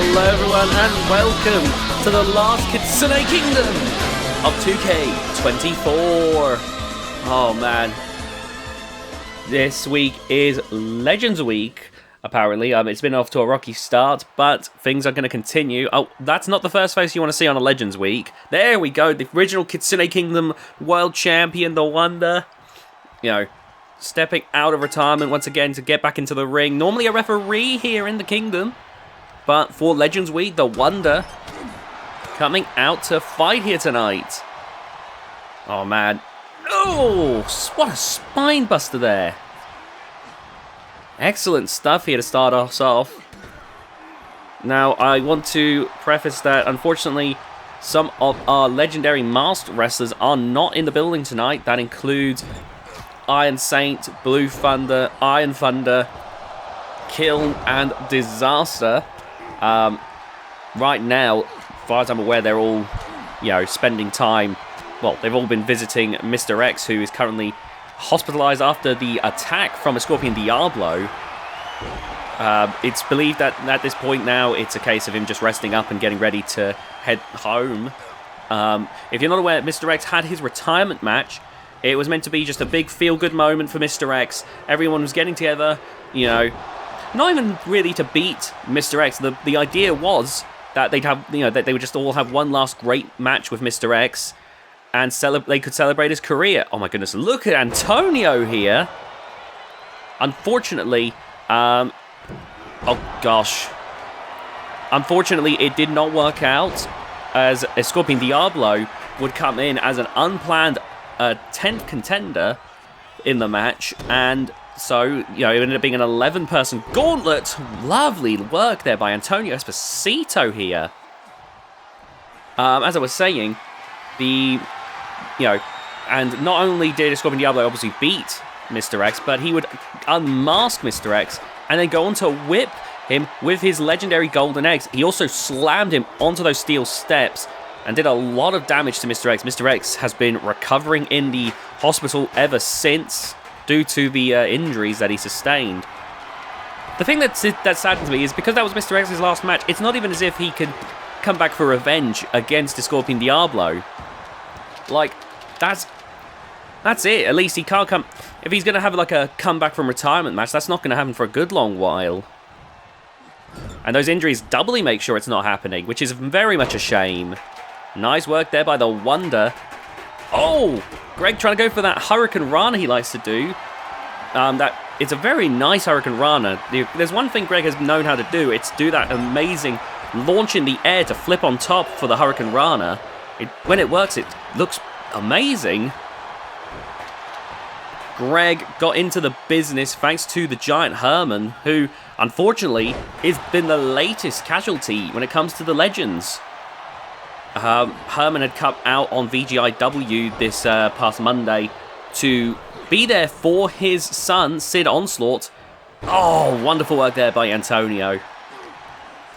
Hello everyone and welcome to the last Kitsune Kingdom of 2K24. Oh man, this week is Legends Week, apparently. It's been off to a rocky start, but things are going to continue. Oh, that's not the first face you want to see on a Legends Week. There we go, the original Kitsune Kingdom World Champion, the Wonder. Stepping out of retirement once again to get back into the ring. Normally a referee here in the Kingdom, but for Legends Week, the Wonder coming out to fight here tonight. Oh man. Oh, what a spine buster there. Excellent stuff here to start us off. Now, I want to preface that, unfortunately, some of our legendary masked wrestlers are not in the building tonight. That includes Iron Saint, Blue Thunder, Iron Thunder, Kiln, and Disaster. Right now, as far as I'm aware, they're all, spending time. Well, they've all been visiting Mr. X, who is currently hospitalized after the attack from a Scorpion Diablo. It's believed that at this point now, it's a case of him just resting up and getting ready to head home. If you're not aware, Mr. X had his retirement match. It was meant to be just a big feel-good moment for Mr. X. Everyone was getting together, not even really to beat Mr. X. The idea was that they'd have, that they would just all have one last great match with Mr. X, and they could celebrate his career. Oh my goodness, look at Antonio here. Unfortunately, oh gosh. Unfortunately, it did not work out, as a Scorpion Diablo would come in as an unplanned 10th contender in the match, and so, it ended up being an 11-person gauntlet. Lovely work there by Antonio Esposito here. As I was saying, and not only did Scorpion Diablo obviously beat Mr. X, but he would unmask Mr. X and then go on to whip him with his legendary golden eggs. He also slammed him onto those steel steps and did a lot of damage to Mr. X. Mr. X has been recovering in the hospital ever since, due to the injuries that he sustained. The thing that saddens me is, because that was Mr. X's last match, it's not even as if he could come back for revenge against the Scorpion Diablo. Like, that's it. At least he can't come. If he's going to have like a comeback from retirement match, that's not going to happen for a good long while. And those injuries doubly make sure it's not happening, which is very much a shame. Nice work there by the Wonder. Oh, Greg trying to go for that Hurricane Rana he likes to do. It's a very nice Hurricane Rana. There's one thing Greg has known how to do. It's do that amazing launch in the air to flip on top for the Hurricane Rana. When it works, it looks amazing. Greg got into the business thanks to the giant Herman, who, unfortunately, has been the latest casualty when it comes to the Legends. Herman had come out on VGIW this past Monday to be there for his son, Sid Onslaught. Oh, wonderful work there by Antonio.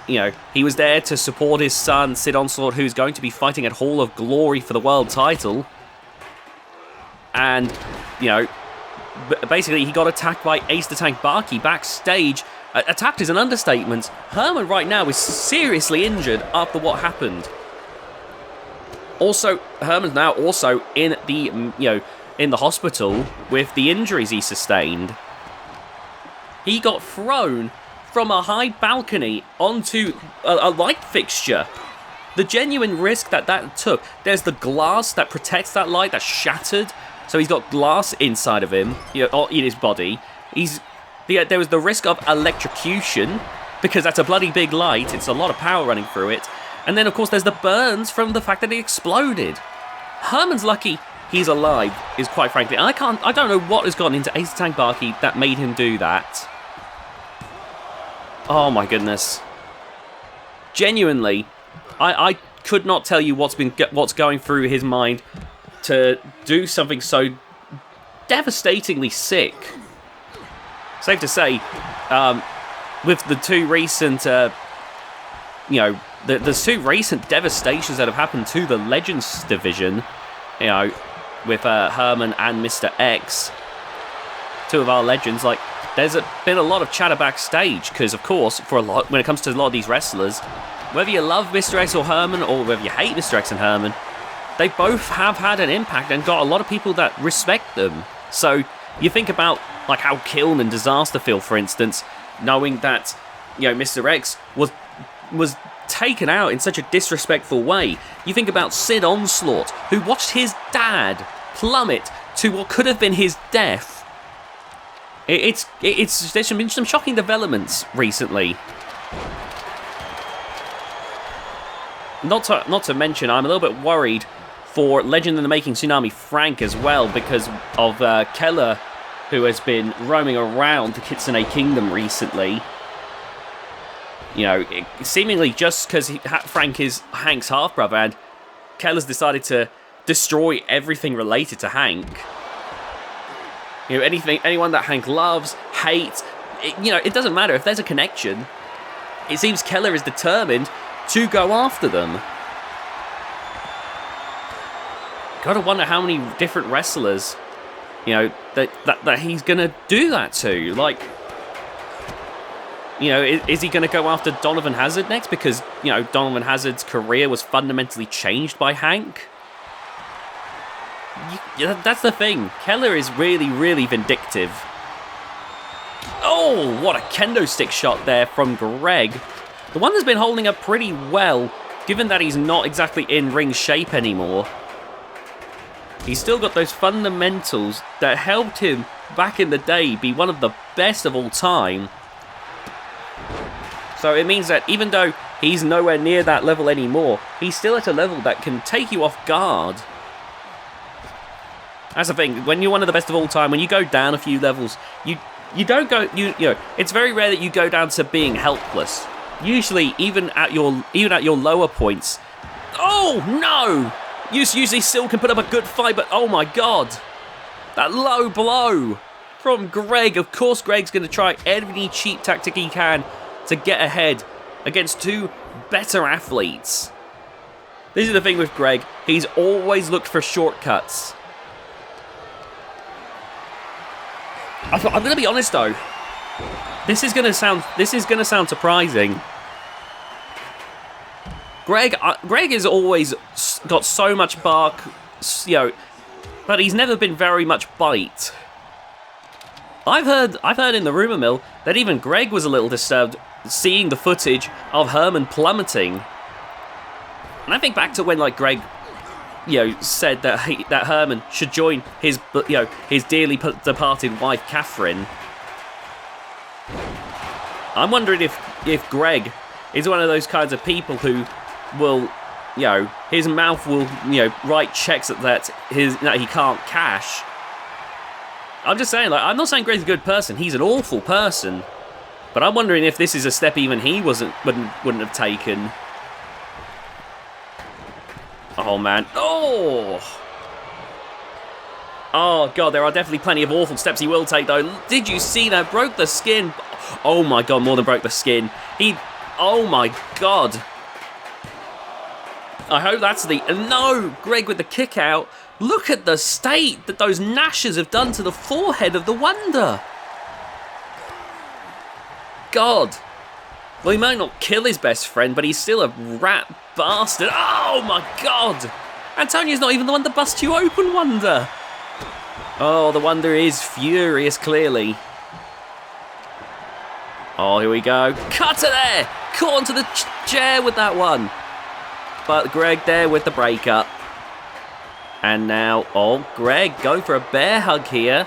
He was there to support his son, Sid Onslaught, who's going to be fighting at Hall of Glory for the world title. And, basically he got attacked by Ace the Tank Bakke backstage. Attacked is an understatement. Herman right now is seriously injured after what happened. Also, Herman's now also in the, in the hospital with the injuries he sustained. He got thrown from a high balcony onto a light fixture. The genuine risk that took. There's the glass that protects that light that's shattered. So he's got glass inside of him, or in his body. There was the risk of electrocution, because that's a bloody big light. It's a lot of power running through it. And then, of course, there's the burns from the fact that he exploded. Herman's lucky he's alive, is quite frankly. I don't know what has gone into Ace Tank Bakke that made him do that. Oh my goodness. Genuinely, I could not tell you what's going through his mind to do something so devastatingly sick. Safe to say, with the two recent, the two recent devastations that have happened to the Legends division, with Herman and Mr. X, two of our legends, like, there's been a lot of chatter backstage because, of course, when it comes to a lot of these wrestlers, whether you love Mr. X or Herman or whether you hate Mr. X and Herman, they both have had an impact and got a lot of people that respect them. So you think about like how Kiln and Disaster feel, for instance, knowing that Mr. X was taken out in such a disrespectful way. You think about Sid Onslaught, who watched his dad plummet to what could have been his death. There's been some shocking developments recently. Not to mention, I'm a little bit worried for Legend in the Making Tsunami Frank as well because of Keller, who has been roaming around the Kitsune Kingdom recently. Seemingly just because Frank is Hank's half-brother, and Keller's decided to destroy everything related to Hank. Anyone that Hank loves, hates, it doesn't matter if there's a connection. It seems Keller is determined to go after them. Gotta wonder how many different wrestlers, that he's gonna do that to. Like, is he gonna go after Donovan Hazard next? Because, Donovan Hazard's career was fundamentally changed by Hank. That's the thing. Keller is really, really vindictive. Oh, what a kendo stick shot there from Greg. The one that's been holding up pretty well, given that he's not exactly in ring shape anymore. He's still got those fundamentals that helped him back in the day be one of the best of all time. So it means that even though he's nowhere near that level anymore, he's still at a level that can take you off guard. That's the thing. When you're one of the best of all time, when you go down a few levels, you don't go. It's very rare that you go down to being helpless. Usually, even at your lower points. Oh no! You usually still can put up a good fight, but oh my god, that low blow from Greg. Of course, Greg's going to try every cheap tactic he can to get ahead against two better athletes. This is the thing with Greg. He's always looked for shortcuts. I'm going to be honest though. This is going to sound surprising. Greg has always got so much bark, but he's never been very much bite. I've heard in the rumor mill that even Greg was a little disturbed seeing the footage of Herman plummeting. And I think back to when Greg, said that Herman should join his dearly departed wife Catherine. I'm wondering if Greg is one of those kinds of people who will, his mouth will, write checks that he can't cash. I'm just saying, I'm not saying Greg's a good person. He's an awful person. But I'm wondering if this is a step even he wouldn't have taken. Oh, man. Oh, God, there are definitely plenty of awful steps he will take, though. Did you see that? Broke the skin. Oh, my God, more than broke the skin. Oh, my God. I hope that's the... No! Greg with the kick out. Look at the state that those gnashes have done to the forehead of the Wonder. God. Well, he might not kill his best friend, but he's still a rat bastard. Oh, my God. Antonio's not even the one to bust you open, Wonder. Oh, the Wonder is furious, clearly. Oh, here we go. Cutter there. Caught onto the chair with that one. But Greg there with the breakup. And now, Greg going for a bear hug here.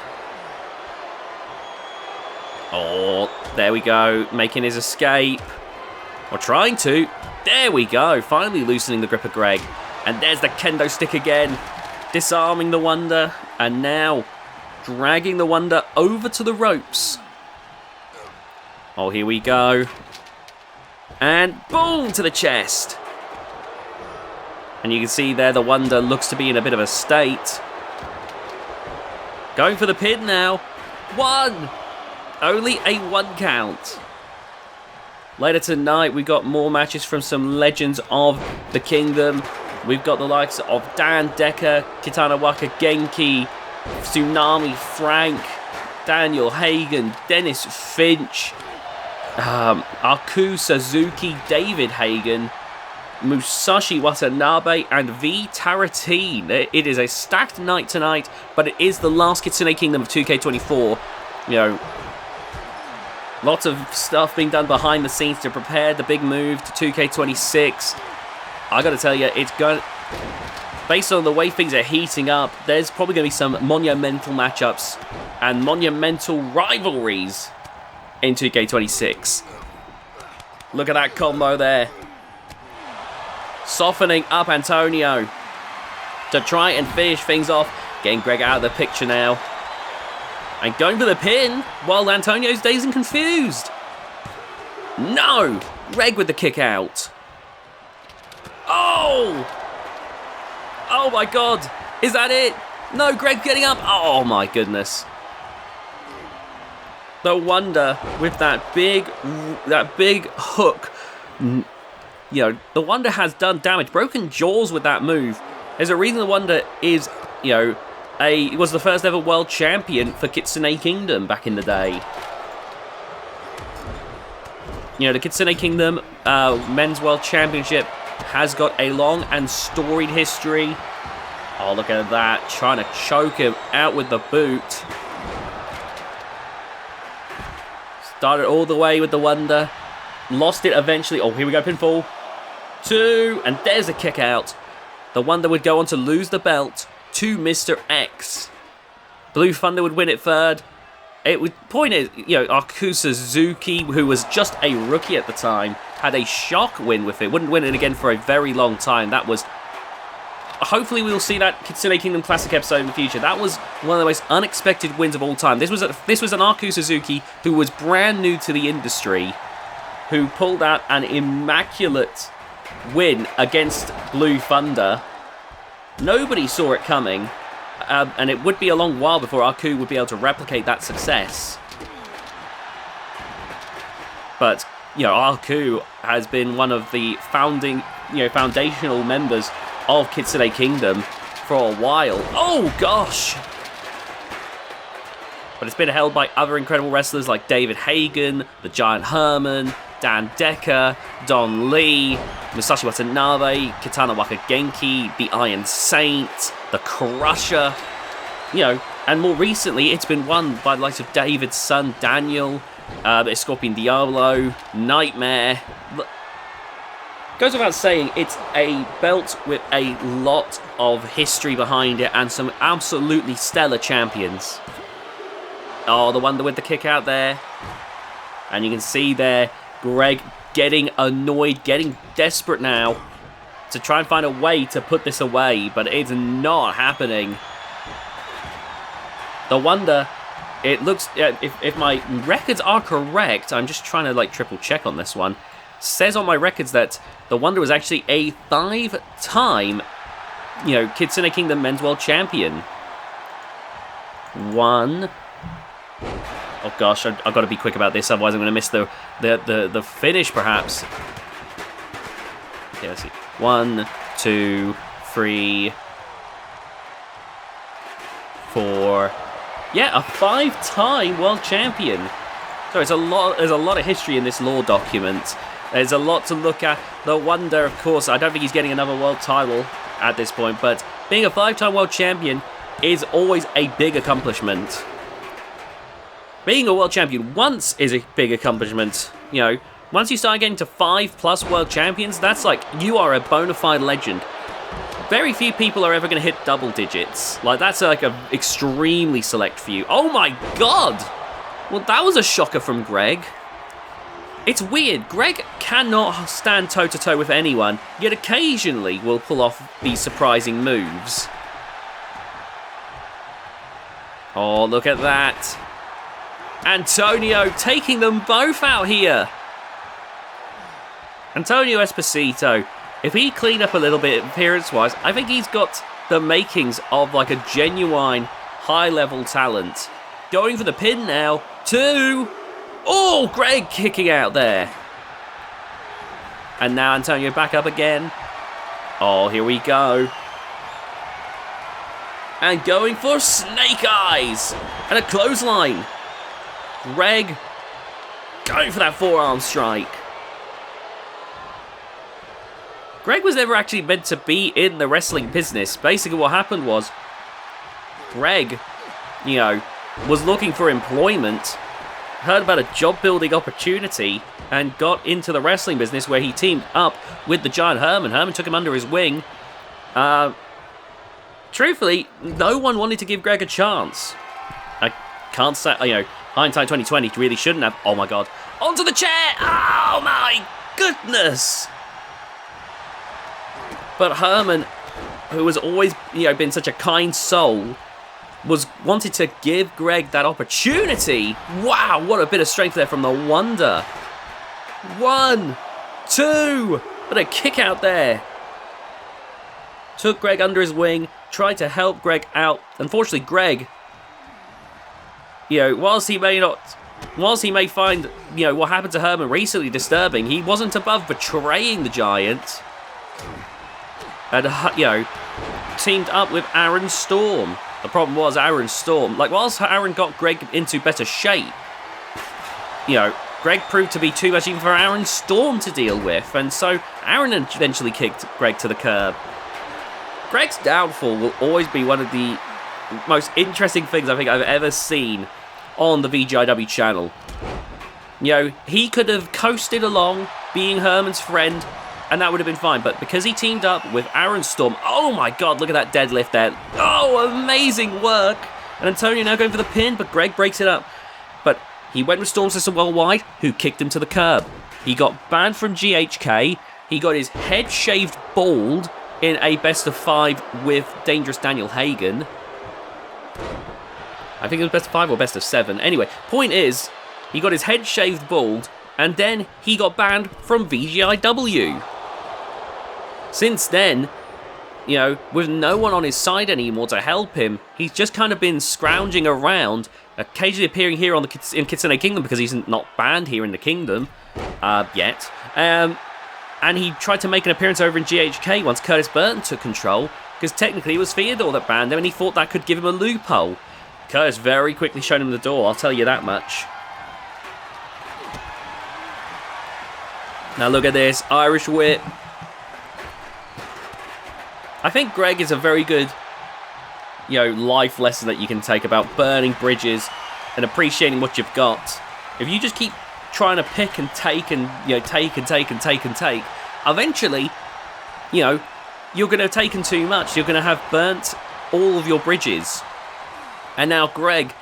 Oh, there we go. Making his escape. Or trying to. There we go. Finally loosening the grip of Greg. And there's the kendo stick again. Disarming the Wonder. And now dragging the Wonder over to the ropes. Oh, here we go. And boom to the chest. And you can see there the Wonder looks to be in a bit of a state. Going for the pin now. One. Only a 1 count. Later tonight, we've got more matches from some legends of the Kingdom. We've got the likes of Dan Decker, Kitana Waka Genki, Tsunami Frank, Daniel Hagen, Dennis Finch, Aku Suzuki, David Hagen, Musashi Watanabe, and V Taratine. It is a stacked night tonight, but it is the last Kitsune Kingdom of 2K24. You know, lots of stuff being done behind the scenes to prepare the big move to 2K26. I gotta tell you, it's going. Based on the way things are heating up, there's probably going to be some monumental matchups and monumental rivalries in 2K26. Look at that combo there. Softening up Antonio to try and finish things off. Getting Greg out of the picture now. And going for the pin while Antonio's dazed and confused. No! Greg with the kick out. Oh! Oh my god! Is that it? No, Greg getting up. Oh my goodness. No wonder with that big hook. You know, the Wonder has done damage. Broken jaws with that move. There's a reason the Wonder is, you know, was the first ever world champion for Kitsune Kingdom back in the day. You know, the Kitsune Kingdom Men's World Championship has got a long and storied history. Oh, look at that. Trying to choke him out with the boot. Started all the way with the Wonder. Lost it eventually. Oh, here we go, pinfall. 2, and there's a kick out. The Wonder would go on to lose the belt to Mr. X. Blue Thunder would win it third. It would point is, you know, Aku Suzuki, who was just a rookie at the time, had a shock win with it. Wouldn't win it again for a very long time. That was... Hopefully we'll see that Kitsune Kingdom Classic episode in the future. That was one of the most unexpected wins of all time. This was an Aku Suzuki who was brand new to the industry, who pulled out an immaculate win against Blue Thunder. Nobody saw it coming, and it would be a long while before Aku would be able to replicate that success. But, you know, Aku has been one of the foundational members of Kitsune Kingdom for a while. Oh, gosh! But it's been held by other incredible wrestlers like David Hagen, the Giant Herman, Dan Decker, Don Lee, Musashi Watanabe, Kitana Wakagenki, the Iron Saint, the Crusher. You know, and more recently, it's been won by the likes of David's son, Daniel, Scorpion Diablo, Nightmare. Goes without saying, it's a belt with a lot of history behind it and some absolutely stellar champions. Oh, the Wonder with the kick out there. And you can see there, Greg getting annoyed, getting desperate now to try and find a way to put this away, but it's not happening. The Wonder, it looks, if my records are correct, I'm just trying to like triple check on this one, says on my records that the Wonder was actually a 5-time, you know, Kitsune Kingdom Men's World Champion. Oh gosh, I've got to be quick about this, otherwise I'm going to miss the finish, perhaps. Okay, let's see. 1, 2, 3, 4. Yeah, a 5-time world champion. So it's a lot. There's a lot of history in this lore document. There's a lot to look at. The Wonder, of course, I don't think he's getting another world title at this point, but being a 5-time world champion is always a big accomplishment. Being a world champion once is a big accomplishment. You know, once you start getting to 5+ world champions, that's like, you are a bona fide legend. Very few people are ever going to hit double digits. Like, that's like an extremely select few. Oh my god! Well, that was a shocker from Greg. It's weird. Greg cannot stand toe-to-toe with anyone, yet occasionally will pull off these surprising moves. Oh, look at that. Antonio taking them both out here. Antonio Esposito, if he cleaned up a little bit appearance-wise, I think he's got the makings of like a genuine high-level talent. Going for the pin now. 2. Oh, Greg kicking out there. And now Antonio back up again. Oh, here we go. And going for Snake Eyes. And a clothesline. Greg going for that forearm strike. Greg was never actually meant to be in the wrestling business. Basically what happened was Greg, was looking for employment, heard about a job building opportunity, and got into the wrestling business where he teamed up with the Giant Herman. Herman took him under his wing. Truthfully, no one wanted to give Greg a chance. I can't say, hindsight 2020 really shouldn't have. Oh my god. Onto the chair! Oh my goodness! But Herman, who has always, been such a kind soul, wanted to give Greg that opportunity. Wow, what a bit of strength there from the Wonder. 1, 2, what a kick out there. Took Greg under his wing, tried to help Greg out. Unfortunately, Greg, whilst he may find, what happened to Herman recently disturbing, he wasn't above betraying the Giant. And, teamed up with Aaron Storm. The problem was Aaron Storm, whilst Aaron got Greg into better shape, Greg proved to be too much even for Aaron Storm to deal with, and so Aaron eventually kicked Greg to the curb. Greg's downfall will always be one of the most interesting things I think I've ever seen on the VGIW channel. He could have coasted along, being Herman's friend, and that would have been fine, but because he teamed up with Aaron Storm, oh my god, look at that deadlift there. Oh, amazing work. And Antonio now going for the pin, but Greg breaks it up. But he went with Storm System Worldwide, who kicked him to the curb. He got banned from GHK, he got his head shaved bald in a best of 5 with Dangerous Daniel Hagen. I think it was best of 5 or best of 7. Anyway, point is, he got his head shaved bald, and then he got banned from VGIW. Since then, with no one on his side anymore to help him, he's just kind of been scrounging around, occasionally appearing here in Kitsune Kingdom because he's not banned here in the Kingdom yet. And he tried to make an appearance over in GHK once Curtis Burton took control, because technically it was Theodore that banned him, and he thought that could give him a loophole. Curtis very quickly showed him the door, I'll tell you that much. Now look at this, Irish Whip. I think Greg is a very good, life lesson that you can take about burning bridges and appreciating what you've got. If you just keep trying to pick and take and, take, eventually, you're going to have taken too much. You're going to have burnt all of your bridges. And now Greg,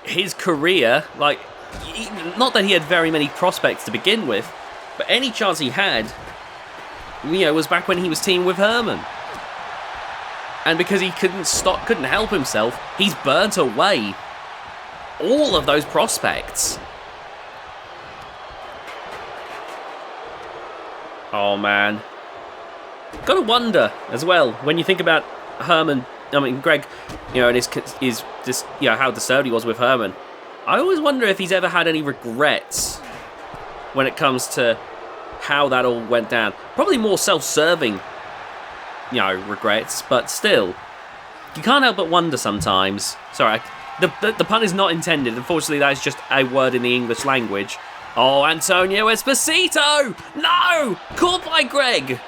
his career, not that he had very many prospects to begin with, but any chance he had, was back when he was teaming with Herman. And because he couldn't help himself, he's burnt away all of those prospects. Oh man. Gotta wonder as well, when you think about Greg, and is just, how disturbed he was with Herman. I always wonder if he's ever had any regrets when it comes to how that all went down. Probably more self-serving, regrets, but still, you can't help but wonder sometimes. Sorry, the pun is not intended. Unfortunately, that is just a word in the English language. Oh, Antonio Esposito! No! Caught by Greg!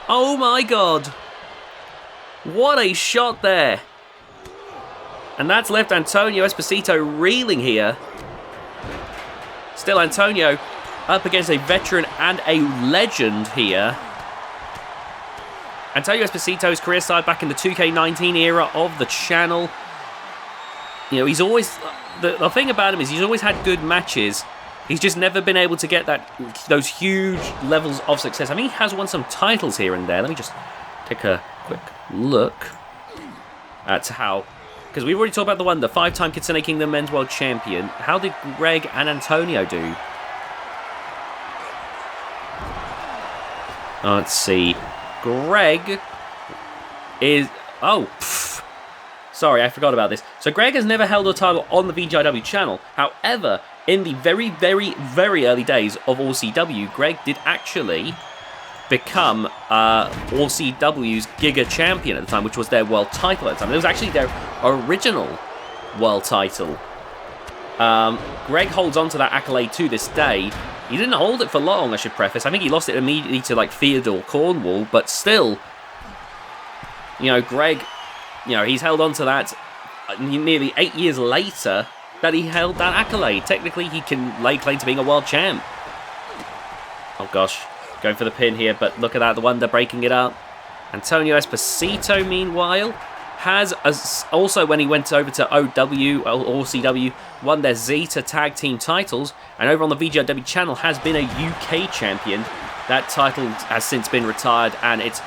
Oh my god. What a shot there. And that's left Antonio Esposito reeling here. Still Antonio up against a veteran and a legend here. Antonio Esposito's career started back in the 2K19 era of the channel. He's always... The thing about him is he's always had good matches. He's just never been able to get those huge levels of success. I mean, he has won some titles here and there. Let me just take a quick look at how... Because we've already talked about the one, the 5-time Kitsune Kingdom Men's World Champion. How did Greg and Antonio do? Let's see. Greg is... Oh, sorry, I forgot about this. So Greg has never held a title on the VGIW channel. However, in the very, very, very early days of OCW, Greg did actually become OCW's Giga Champion at the time, which was their world title at the time. It was actually their original world title. Greg holds on to that accolade to this day. He didn't hold it for long, I should preface. I think he lost it immediately to, like, Theodore Cornwall, but still, you know, Greg, you know, he's held on to that nearly 8 years later that he held that accolade. Technically, he can lay claim to being a world champ. Oh, gosh. Going for the pin here, but look at that, the Wonder breaking it up. Antonio Esposito, meanwhile, has also, when he went over to OW or CW, won their Zeta tag team titles, and over on the VGIW channel has been a UK champion. That title has since been retired, and its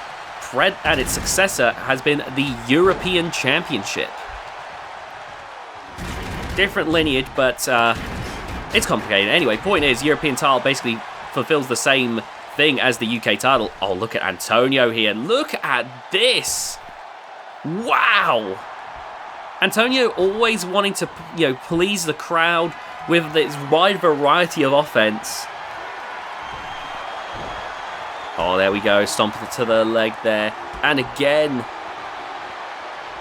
successor has been the European Championship. Different lineage, but it's complicated. Anyway, point is, European title basically fulfills the same thing as the UK title. Oh, look at Antonio here. Look at this. Wow! Antonio always wanting to, you know, please the crowd with this wide variety of offense. Oh, there we go. Stomp to the leg there. And again.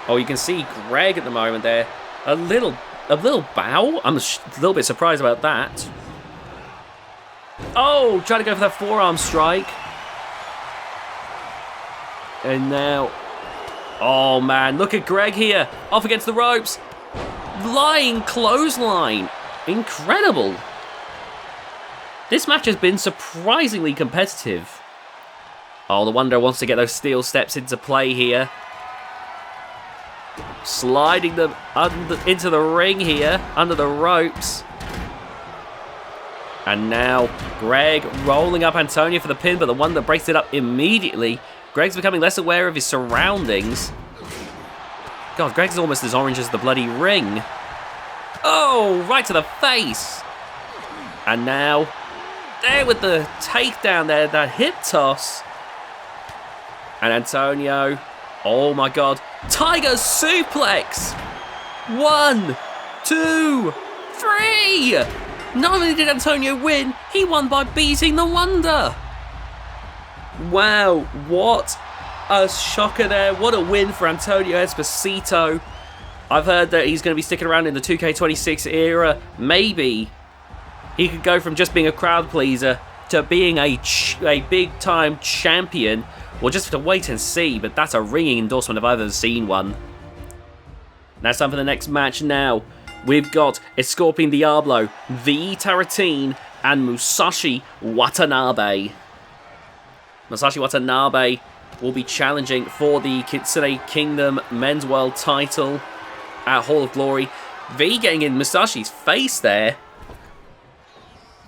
Oh, you can see Greg at the moment there. A little bow. I'm a little bit surprised about that. Oh, trying to go for that forearm strike. And now... Oh, man, look at Greg here. Off against the ropes. Lying clothesline. Incredible. This match has been surprisingly competitive. Oh, the Wonder wants to get those steel steps into play here. Sliding them into the ring here, under the ropes. And now Greg rolling up Antonio for the pin, but the Wonder breaks it up immediately. Greg's becoming less aware of his surroundings. God, Greg's almost as orange as the bloody ring. Oh, right to the face. And now, there with the takedown there, that hip toss. And Antonio, oh my God, Tiger suplex. 1, 2, 3. Not only did Antonio win, he won by beating the Wonder. Wow, what a shocker there. What a win for Antonio Esposito. I've heard that he's going to be sticking around in the 2K26 era. Maybe he could go from just being a crowd pleaser to being a big-time champion. We'll just have to wait and see, but that's a ringing endorsement if I've ever seen one. Now it's time for the next match now. We've got Scorpion Diablo, the Taratine, and Musashi Watanabe. Musashi Watanabe will be challenging for the Kitsune Kingdom Men's World title at Hall of Glory. V getting in Musashi's face there.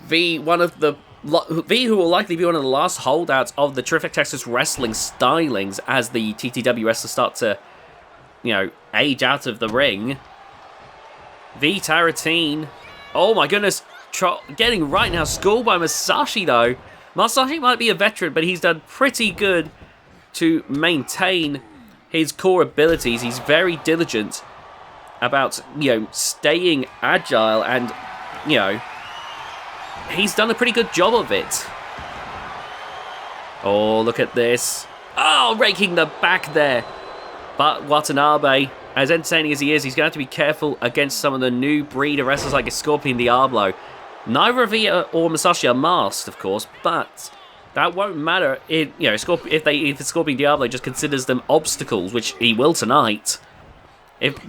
V, who will likely be one of the last holdouts of the Terrific Texas Wrestling stylings as the TTW wrestlers start to, you know, age out of the ring. V Taratine. Oh my goodness. Getting right now schooled by Musashi though. Musashi might be a veteran, but he's done pretty good to maintain his core abilities. He's very diligent about, you know, staying agile and, you know, he's done a pretty good job of it. Oh, look at this. Oh, raking the back there. But Watanabe, as entertaining as he is, he's going to have to be careful against some of the new breed of wrestlers like Scorpion Diablo. Neither of V or Musashi are masked, of course, but that won't matter if, you know, if Scorpion Diablo just considers them obstacles, which he will tonight.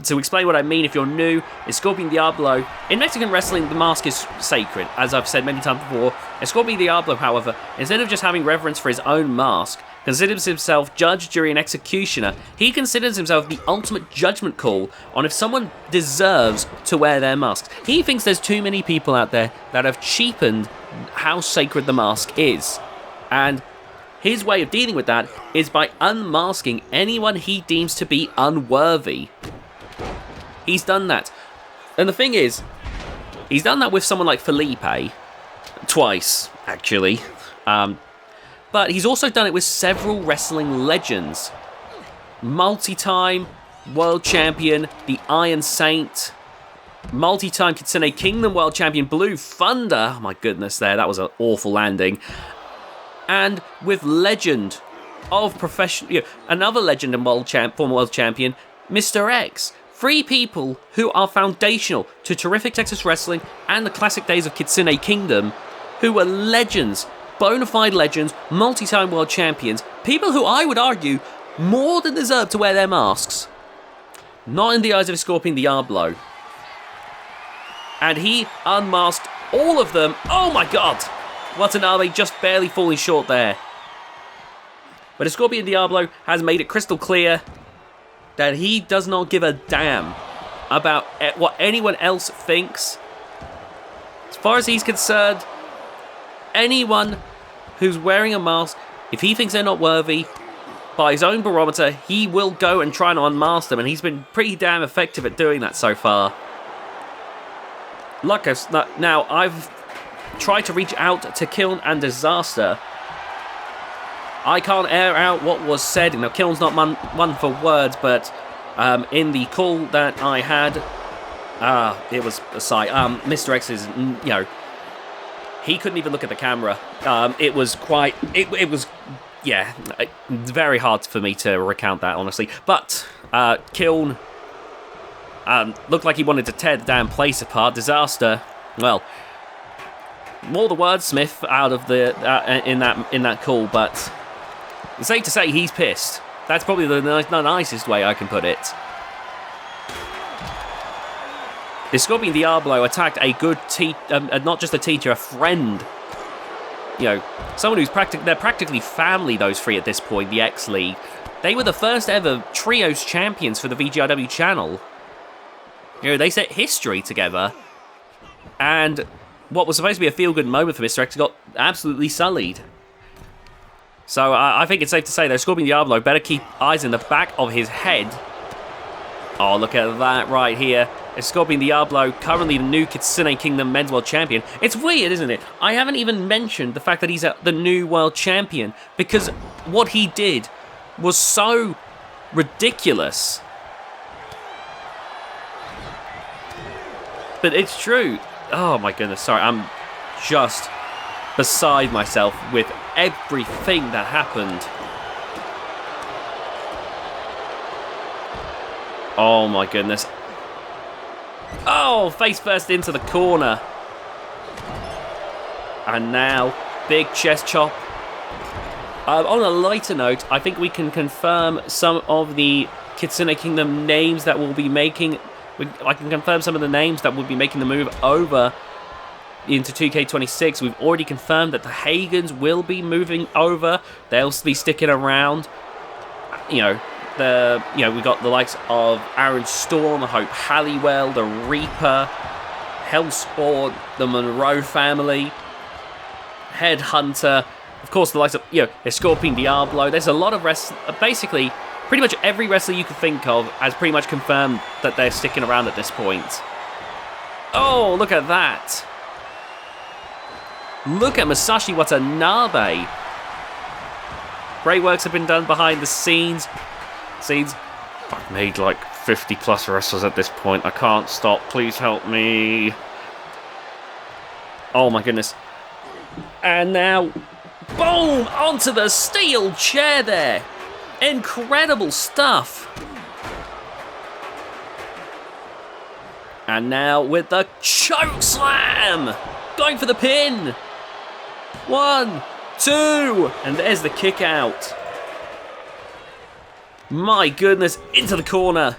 To explain what I mean, if you're new, is Scorpion Diablo. In Mexican wrestling, the mask is sacred, as I've said many times before. Scorpion Diablo, however, instead of just having reverence for his own mask, considers himself judge, jury, and executioner. He considers himself the ultimate judgment call on if someone deserves to wear their masks. He thinks there's too many people out there that have cheapened how sacred the mask is. And his way of dealing with that is by unmasking anyone he deems to be unworthy. He's done that. And the thing is, he's done that with someone like Felipe. Twice, actually. But he's also done it with several wrestling legends. Multi-time world champion, the Iron Saint. Multi-time Kitsune Kingdom world champion, Blue Thunder. Oh my goodness there, that was an awful landing. And with legend of professional, another legend and former world champion, Mr. X. Three people who are foundational to terrific Texas wrestling and the classic days of Kitsune Kingdom, who were legends, bona fide legends, multi-time world champions, people who I would argue more than deserve to wear their masks. Not in the eyes of Scorpion Diablo. And he unmasked all of them. Oh my god! Watanabe just barely falling short there. But Scorpion Diablo has made it crystal clear that he does not give a damn about what anyone else thinks. As far as he's concerned, anyone who's wearing a mask, if he thinks they're not worthy, by his own barometer, he will go and try and unmask them, and he's been pretty damn effective at doing that so far. Now, I've tried to reach out to Kiln and Disaster. I can't air out what was said. Now, Kiln's not one for words, but in the call that I had, it was a sight. Mr. X is, he couldn't even look at the camera. It was very hard for me to recount that, honestly. But Kiln looked like he wanted to tear the damn place apart. Disaster, well, more the wordsmith out of the in that call, but it's safe to say he's pissed. That's probably the nicest way I can put it. The Scorpion Diablo attacked a good not just a teacher, a friend. Someone who's they're practically family, those three at this point, the X League. They were the first ever trios champions for the VGIW channel. They set history together. And what was supposed to be a feel-good moment for Mr. X got absolutely sullied. So I think it's safe to say that Scorpion Diablo better keep eyes in the back of his head. Oh, look at that right here. Scorpion Diablo, currently the new Kitsune Kingdom Men's World Champion. It's weird, isn't it? I haven't even mentioned the fact that he's the new World Champion, because what he did was so ridiculous. But it's true. Oh my goodness, sorry, I'm just beside myself with everything that happened. Oh my goodness. Oh, face first into the corner. And now, big chest chop. On a lighter note, I think we can confirm some of the Kitsune Kingdom names that will be making... I can confirm some of the names that will be making the move over into 2K26. We've already confirmed that the Hagans will be moving over. They'll be sticking around. We got the likes of Aaron Storm, Hope Halliwell, the Reaper, Hellspawn, the Monroe family, Headhunter, of course the likes of Scorpion Diablo. There's a lot of basically pretty much every wrestler you can think of has pretty much confirmed that they're sticking around at this point. Oh, look at that. Look at Masashi Watanabe. Great works have been done behind the scenes. I've made like 50 plus wrestlers at this point. I can't stop. Please help me. Oh my goodness. And now, boom, onto the steel chair there. Incredible stuff. And now with the choke slam. Going for the pin. 1, 2. And there's the kick out. My goodness, into the corner.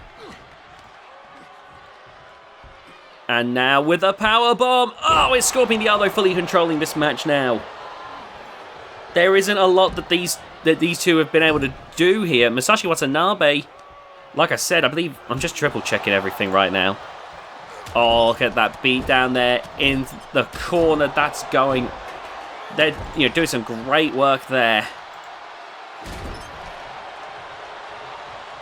And now with a power bomb. Oh, it's Scorpion Diablo fully controlling this match now. There isn't a lot that these two have been able to do here. Masashi Watanabe, like I said, I believe I'm just triple checking everything right now. Oh, look at that beat down there in the corner. That's going. They're doing some great work there.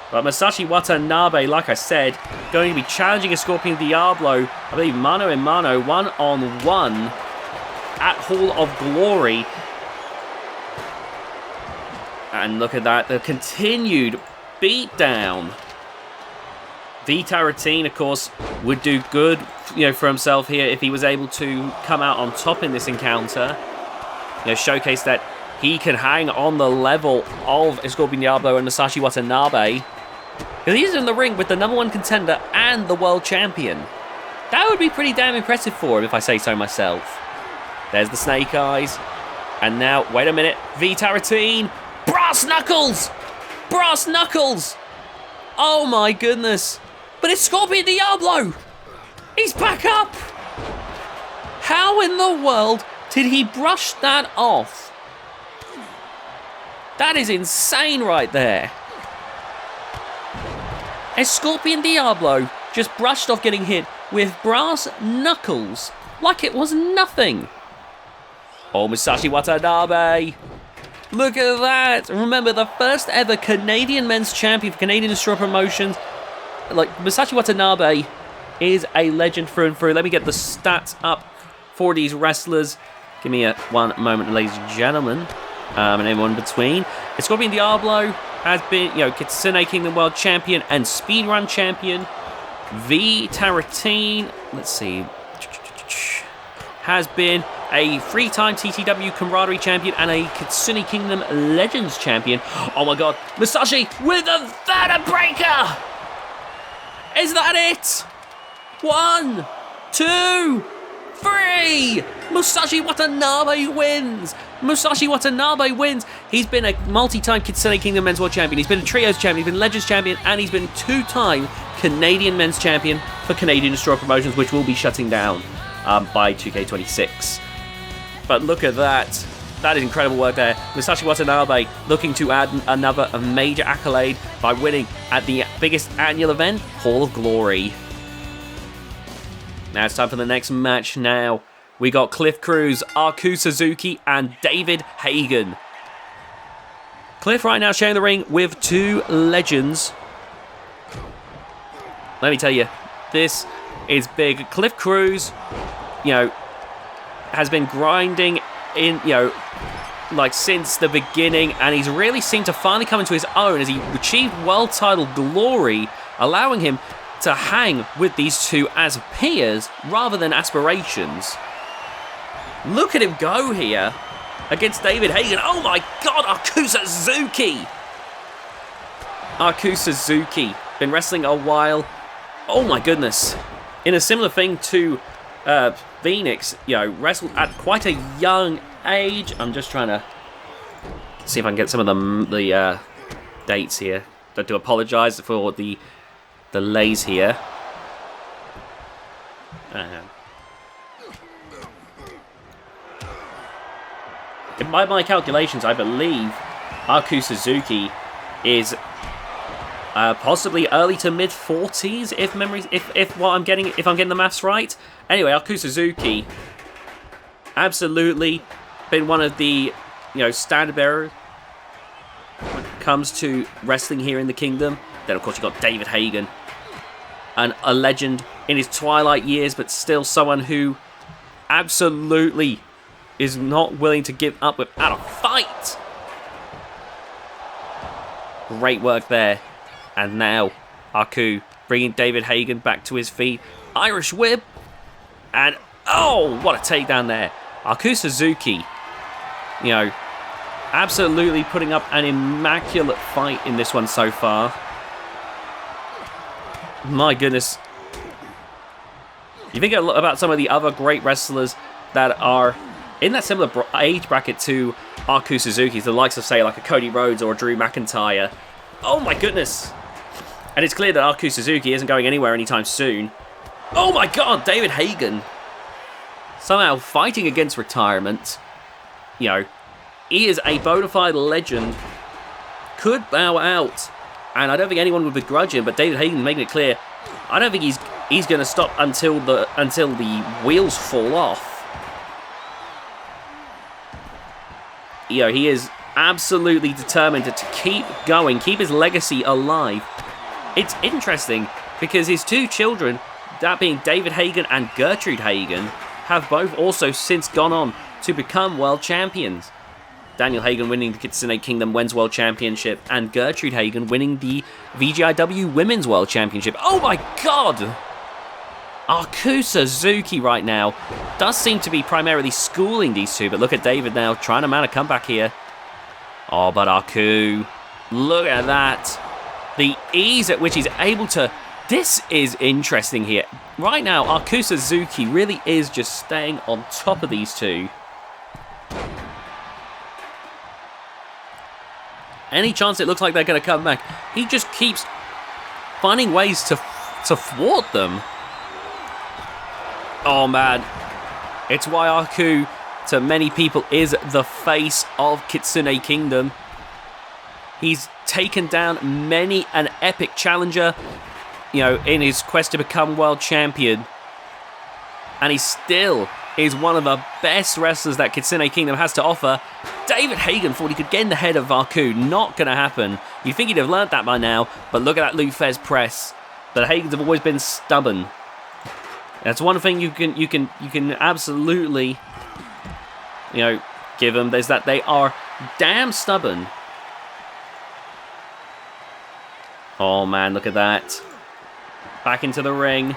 But Masashi Watanabe, like I said, going to be challenging a Scorpion Diablo, I believe mano a mano, 1-on-1 at Hall of Glory. And look at that, the continued beatdown. V-Taratine, of course, would do good, for himself here if he was able to come out on top in this encounter. Showcase that he can hang on the level of Scorpion Diablo and Masashi Watanabe. Because he's in the ring with the #1 contender and the world champion. That would be pretty damn impressive for him, if I say so myself. There's the Snake Eyes. And now, wait a minute. V-Taratine. Brass Knuckles! Brass Knuckles! Oh my goodness. But it's Scorpion Diablo! He's back up! How in the world did he brush that off? That is insane right there. Scorpion Diablo just brushed off getting hit with brass knuckles like it was nothing. Oh, Musashi Watanabe. Look at that. Remember, the first ever Canadian men's champion for Canadian Destroyer Promotions. Like, Musashi Watanabe is a legend through and through. Let me get the stats up for these wrestlers. Give me one moment, ladies and gentlemen. And everyone in between. Scorpion Diablo has been, Kitsune Kingdom World Champion and Speedrun Champion. V-Taratine, let's see, has been a 3-time TTW Camaraderie Champion and a Kitsune Kingdom Legends Champion. Oh my god, Musashi with a Vertebreaker! Is that it? 1, 2, 3! Musashi Watanabe wins! Musashi Watanabe wins! He's been a multi-time Kitsune Kingdom Men's World Champion, he's been a Trios Champion, he's been Legends Champion, and he's been 2-time Canadian Men's Champion for Canadian Destroyer Promotions, which will be shutting down by 2K26. But look at that. That is incredible work there. Musashi Watanabe looking to add another major accolade by winning at the biggest annual event, Hall of Glory. Now it's time for the next match now. We got Cliff Cruz, Aku Suzuki, and David Hagen. Cliff right now sharing the ring with 2 legends. Let me tell you, this is big. Cliff Cruz, has been grinding in, like since the beginning, and he's really seemed to finally come into his own as he achieved world title glory, allowing him to hang with these 2 as peers rather than aspirations. Look at him go here against David Hagen. Oh my god, Aku Suzuki! Aku Suzuki, been wrestling a while. Oh my goodness. In a similar thing to Phoenix, wrestled at quite a young age. I'm just trying to see if I can get some of the dates here. I do apologise for the delays here. By my calculations, I believe Aku Suzuki is possibly early to mid 40s, if I'm getting the maths right. Anyway, Aku Suzuki, absolutely been one of the standard bearers when it comes to wrestling here in the Kingdom. Then of course you got David Hagen, and a legend in his twilight years, but still someone who absolutely is not willing to give up without a fight. Great work there. And now, Aku bringing David Hagen back to his feet. Irish whip. And, oh, what a takedown there. Aku Suzuki, absolutely putting up an immaculate fight in this one so far. My goodness. You think about some of the other great wrestlers that are in that similar age bracket to Aku Suzuki, the likes of, say, like a Cody Rhodes or a Drew McIntyre. Oh my goodness. And it's clear that Aku Suzuki isn't going anywhere anytime soon. Oh my god, David Hagen. Somehow fighting against retirement. He is a bona fide legend. Could bow out. And I don't think anyone would begrudge him, but David Hagen making it clear, I don't think he's going to stop until the wheels fall off. He is absolutely determined to keep going, keep his legacy alive. It's interesting because his 2 children, that being David Hagen and Gertrude Hagen, have both also since gone on to become world champions. Daniel Hagen winning the Kitsune Kingdom Men's World Championship, and Gertrude Hagen winning the VGIW Women's World Championship. Oh my god! Aku Suzuki right now does seem to be primarily schooling these 2, but look at David now trying to mount a comeback here. Oh, but Aku, look at that. The ease at which he's able to... This is interesting here. Right now, Aku Suzuki really is just staying on top of these two. Any chance it looks like they're going to come back, he just keeps finding ways to thwart them. Oh, man. It's why Aku, to many people, is the face of Kitsune Kingdom. He's taken down many an epic challenger, you know, in his quest to become world champion. And he still is one of the best wrestlers that Kitsune Kingdom has to offer. David Hagen thought he could get in the head of Aku. Not going to happen. You'd think he'd have learnt that by now, but look at that Lou Fez press. The Hagens have always been stubborn. That's one thing you can absolutely, you know, give them, is that they are damn stubborn. Oh man, look at that. Back into the ring.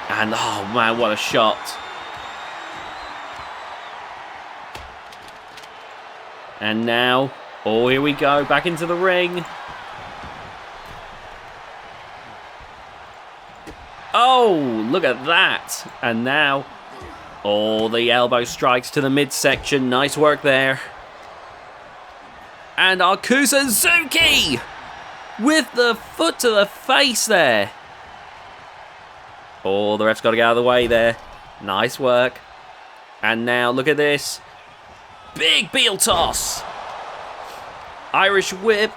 And oh man, what a shot. And now, oh, here we go, back into the ring. Oh, look at that. And now, oh, the elbow strikes to the midsection. Nice work there. And Aku Suzuki with the foot to the face there. Oh, the ref's got to get out of the way there. Nice work. And now, look at this. Big heel toss. Irish whip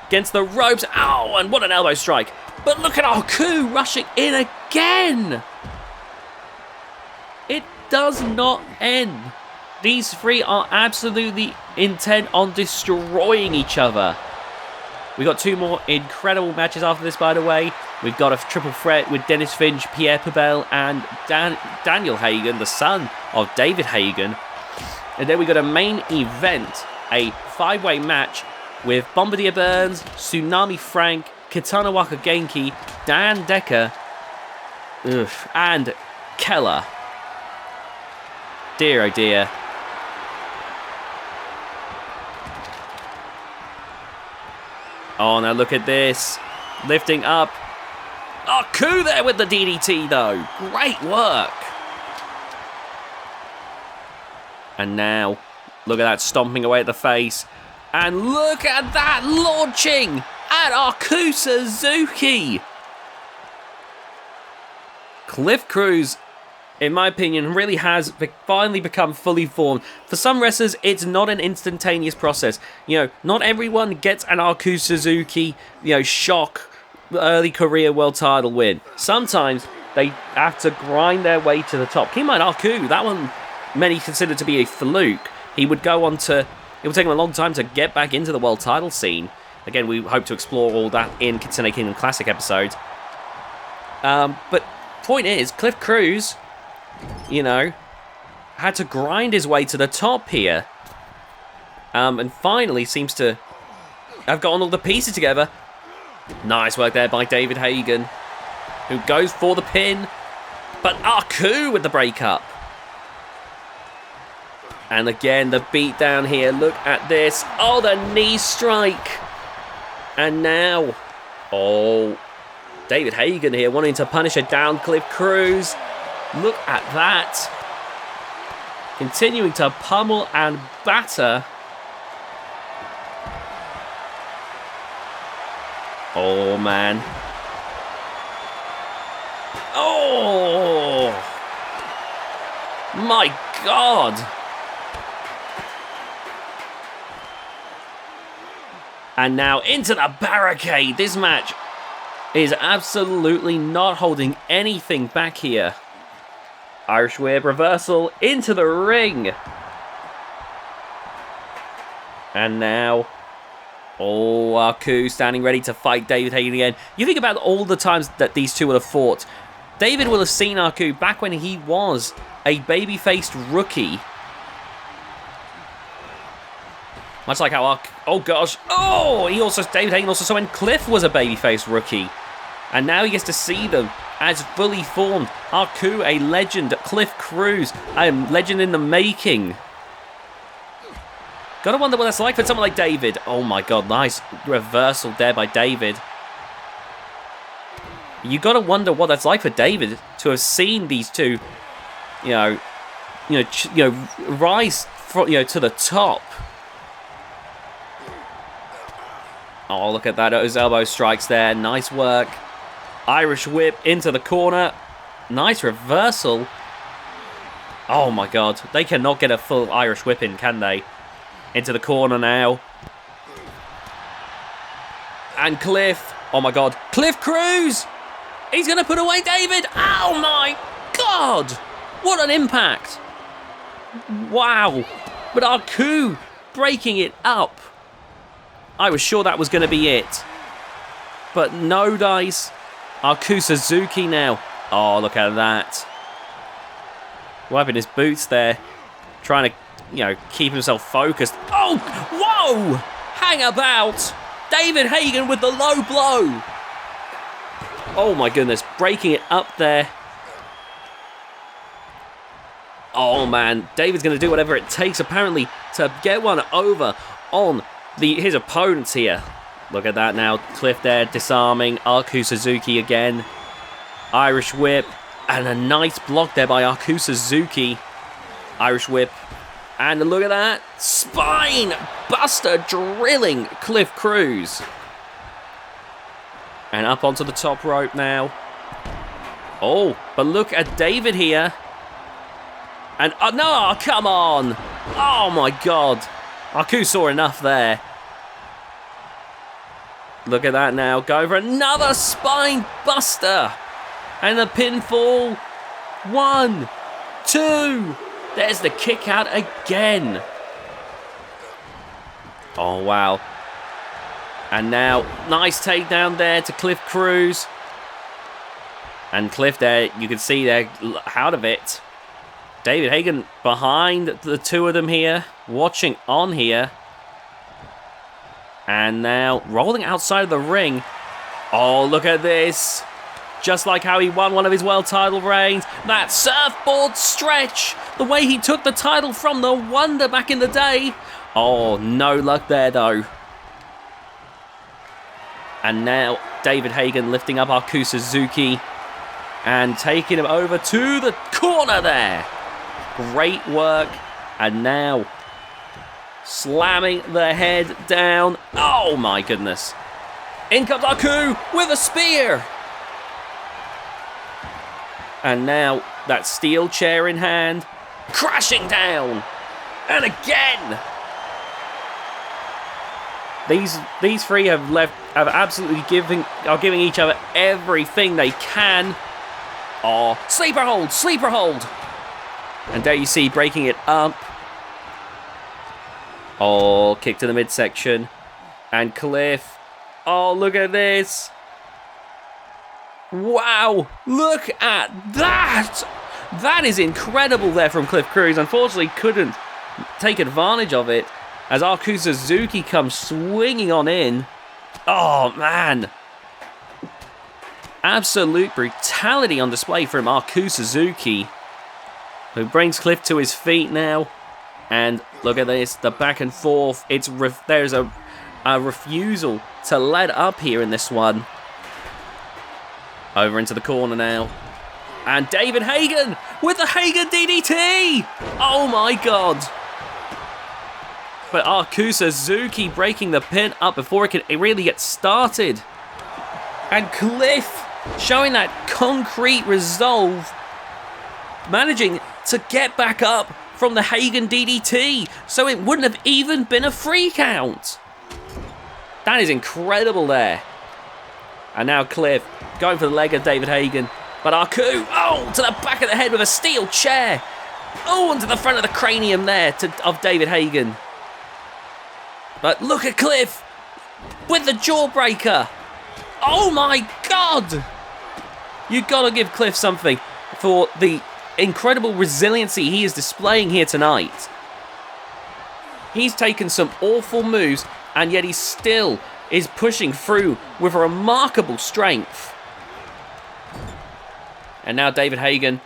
against the ropes. Oh, and what an elbow strike. But look at Aku rushing in again. It does not end. These three are absolutely intent on destroying each other. We've got two more incredible matches after this, by the way. We've got a triple threat with Dennis Finch, Pierre Pabel, and Daniel Hagen, the son of David Hagen. And then we got a main event, a 5-way match with Bombardier Burns, Tsunami Frank, Kitana Wakagenki, Dan Decker, and Keller. Dear oh dear. Oh, now look at this. Lifting up. Aku there with the DDT, though. Great work. And now, look at that, stomping away at the face. And look at that, launching at Aku Suzuki. Cliff Cruz, in my opinion, really has finally become fully formed. For some wrestlers, it's not an instantaneous process. You know, not everyone gets an Aku Suzuki, you know, shock, early career world title win. Sometimes they have to grind their way to the top. Keep in mind, Aku, that one many consider to be a fluke. He would go on to... It would take him a long time to get back into the world title scene. Again, we hope to explore all that in Kitsune Kingdom Classic episodes. But point is, Cliff Cruz, you know, had to grind his way to the top here. And finally seems to have gotten all the pieces together. Nice work there by David Hagen, who goes for the pin. But Aku with the breakup. And again, the beat down here. Look at this. Oh, the knee strike. And now, oh, David Hagen here wanting to punish a down Cliff Cruz. Look at that. Continuing to pummel and batter. Oh, man. Oh! My God! And now into the barricade. This match is absolutely not holding anything back here. Irish whip reversal into the ring. And now, oh, Aku standing ready to fight David Hagen again. You think about all the times that these two will have fought. David will have seen Aku back when he was a baby-faced rookie. Much like how oh gosh, oh, David Hagen also saw when Cliff was a babyface rookie. And now he gets to see them as fully formed. Aku, a legend. Cliff Cruz, a legend in the making. Gotta wonder what that's like for someone like David. Oh my god, nice reversal there by David. You gotta wonder what that's like for David to have seen these two, rise to the top. Oh, look at that, those elbow strikes there. Nice work. Irish whip into the corner. Nice reversal. Oh my god, they cannot get a full Irish whip in, can they? Into the corner now. And Cliff. Oh my god. Cliff Cruz! He's going to put away David. Oh my god! What an impact. Wow. But Arku breaking it up. I was sure that was going to be it. But no dice. Arku Suzuki now. Oh, look at that. Wiping his boots there. Trying to, keep himself focused. Oh, whoa! Hang about. David Hagen with the low blow. Oh my goodness, breaking it up there. Oh man, David's going to do whatever it takes apparently to get one over on his opponents here. Look at that now, Cliff there disarming Arku Suzuki again. Irish whip and a nice block there by Arku Suzuki. Irish whip. And look at that. Spine buster drilling Cliff Cruz. And up onto the top rope now. Oh, but look at David here. And, no, come on. Oh, my God. Arku saw enough there. Look at that now. Going for another spine buster. And the pinfall. 1, 2. There's the kick out again. Oh, wow. And now, nice takedown there to Cliff Cruz. And Cliff there, you can see they're out of it. David Hagen behind the two of them here. Watching on here. And now, rolling outside of the ring. Oh, look at this. Just like how he won one of his world title reigns. That surfboard stretch. The way he took the title from the Wonder back in the day. Oh, no luck there, though. And now, David Hagen lifting up Arku Suzuki. And taking him over to the corner there. Great work. And now, slamming the head down. Oh, my goodness. In comes Arku with a spear. And now, that steel chair in hand, crashing down. And again. These three have absolutely are giving each other everything they can. Oh, sleeper hold, sleeper hold. And there you see, breaking it up. Oh, kick to the midsection. And Cliff. Oh, look at this. Wow, look at that! That is incredible there from Cliff Cruz. Unfortunately, couldn't take advantage of it as Arku Suzuki comes swinging on in. Oh, man. Absolute brutality on display from Arku Suzuki, who brings Cliff to his feet now. And look at this, the back and forth. There's a refusal to let up here in this one. Over into the corner now. And David Hagen with the Hagen DDT! Oh my god. But Arku Suzuki breaking the pin up before it really gets started. And Cliff showing that concrete resolve. Managing to get back up from the Hagen DDT. So it wouldn't have even been a free count. That is incredible there. And now Cliff going for the leg of David Hagen. But Arku, oh, to the back of the head with a steel chair. Oh, and to the front of the cranium there of David Hagen. But look at Cliff with the jawbreaker. Oh my god. You gotta give Cliff something for the incredible resiliency he is displaying here tonight. He's taken some awful moves, and yet he still is pushing through with a remarkable strength. And now David Hagen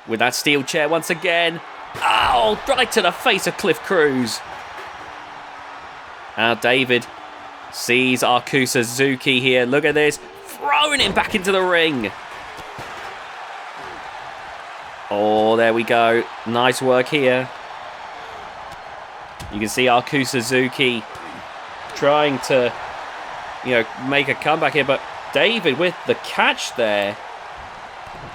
with that steel chair once again. Oh, right to the face of Cliff Cruz. Now David sees Aku Suzuki here. Look at this. Throwing him back into the ring. Oh, there we go. Nice work here. You can see Aku Suzuki trying to, make a comeback here. But David with the catch there.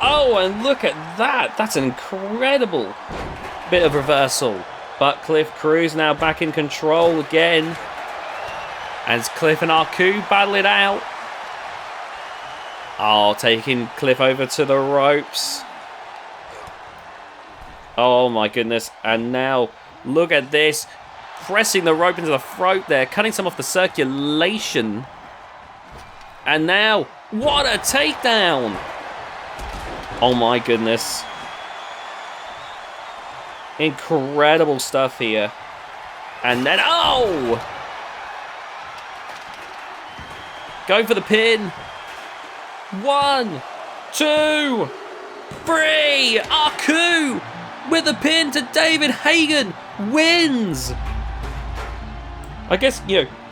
Oh, and look at that. That's an incredible bit of reversal. But Cliff Cruz now back in control again. As Cliff and Aku battle it out. Oh, taking Cliff over to the ropes. Oh my goodness. And now, look at this. Pressing the rope into the throat there. Cutting some off the circulation. And now, what a takedown. Oh my goodness. Incredible stuff here. And then, oh! Going for the pin. 1, 2, 3. Aku with the pin to David Hagen wins. I guess,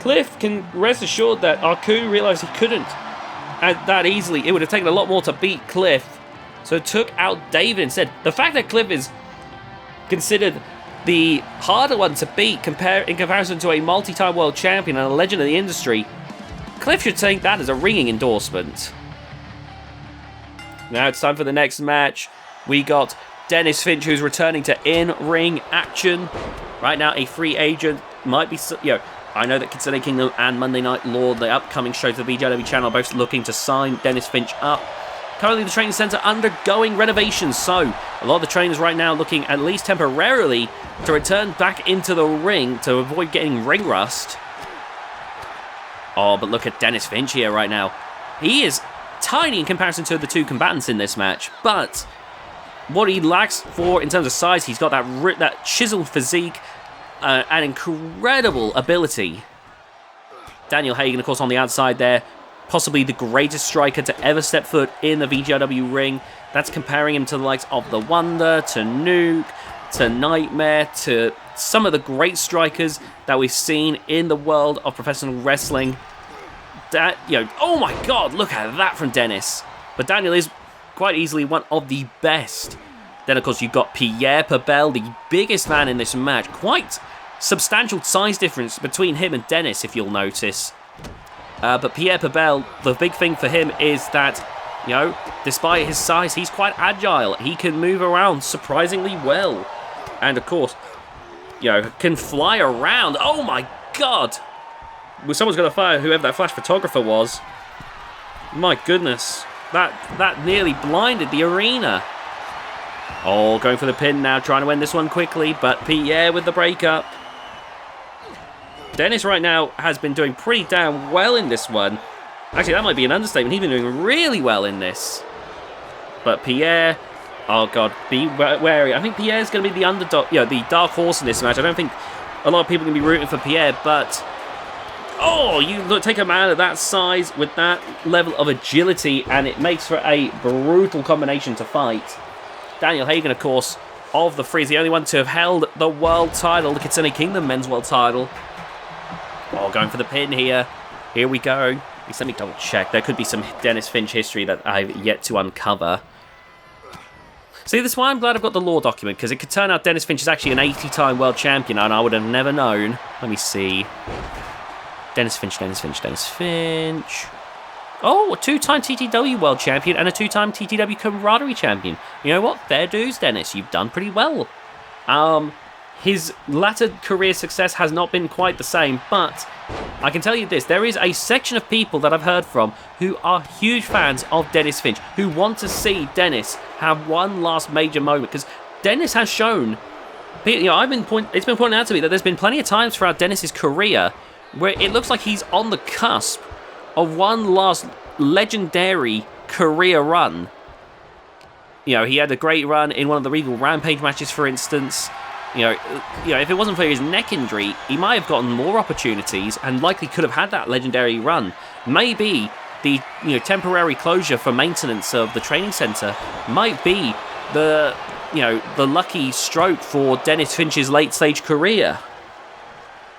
Cliff can rest assured that Aku realized he couldn't that easily. It would have taken a lot more to beat Cliff. So took out David instead. The fact that Cliff is considered the harder one to beat in comparison to a multi-time world champion and a legend of the industry, Cliff should take that as a ringing endorsement. Now it's time for the next match. We got Dennis Finch, who's returning to in-ring action. Right now, a free agent might be... I know that Kitsune Kingdom and Monday Night Law, the upcoming show to the VGIW channel, are both looking to sign Dennis Finch up. Currently, the training centre undergoing renovations, so a lot of the trainers right now looking at least temporarily to return back into the ring to avoid getting ring rust. Oh, but look at Dennis Finch here right now. He is tiny in comparison to the two combatants in this match, but what he lacks for in terms of size, he's got that chiseled physique, and incredible ability. Daniel Hagen, of course, on the outside there, possibly the greatest striker to ever step foot in the VGIW ring. That's comparing him to the likes of The Wonder, to Nuke, to Nightmare, to some of the great strikers that we've seen in the world of professional wrestling. Oh my god, look at that from Dennis. But Daniel is quite easily one of the best. Then, of course, you've got Pierre Pabel, the biggest man in this match. Quite substantial size difference between him and Dennis, if you'll notice. But Pierre Pabel, the big thing for him is that, despite his size, he's quite agile. He can move around surprisingly well. And, of course, can fly around. Oh, my God. Well, someone's going to fire whoever that flash photographer was. My goodness. That nearly blinded the arena. Oh, going for the pin now, trying to end this one quickly, but Pierre with the breakup. Dennis right now has been doing pretty damn well in this one. Actually, that might be an understatement. He's been doing really well in this. But Pierre, oh god, be wary. I think Pierre's going to be the underdog, the dark horse in this match. I don't think a lot of people are going to be rooting for Pierre, but oh, you take a man of that size with that level of agility, and it makes for a brutal combination to fight. Daniel Hagen, of course, of the three, is the only one to have held the world title, the Kitsune Kingdom men's world title. Oh, going for the pin here. Here we go. Let me double check. There could be some Dennis Finch history that I've yet to uncover. See, that's why I'm glad I've got the lore document, because it could turn out Dennis Finch is actually an 80-time world champion, and I would have never known. Let me see. Dennis Finch. Oh, a 2-time TTW world champion and a 2-time TTW camaraderie champion. You know what? Fair dues, Dennis. You've done pretty well. His latter career success has not been quite the same, but I can tell you this. There is a section of people that I've heard from who are huge fans of Dennis Finch, who want to see Dennis have one last major moment, because Dennis has shown, it's been pointed out to me that there's been plenty of times throughout Dennis's career where it looks like he's on the cusp of one last legendary career run. He had a great run in one of the Regal Rampage matches, for instance. If it wasn't for his neck injury, he might have gotten more opportunities and likely could have had that legendary run. Maybe the temporary closure for maintenance of the training center might be the lucky stroke for Dennis Finch's late stage career.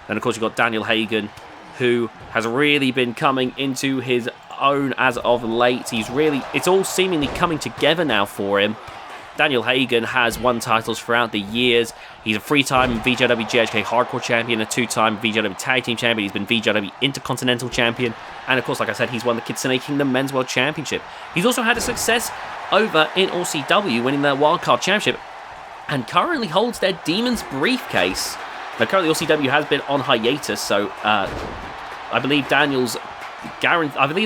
Then, of course, you've got Daniel Hagen, who has really been coming into his own as of late. It's all seemingly coming together now for him. Daniel Hagen has won titles throughout the years. He's a 3-time VGIW GHK Hardcore Champion, a 2-time VGIW Tag Team Champion. He's been VGIW Intercontinental Champion. And, of course, like I said, he's won the Kitsune Kingdom Men's World Championship. He's also had a success over in OCW, winning their Wildcard Championship, and currently holds their Demons briefcase. Now, currently OCW has been on hiatus, so I believe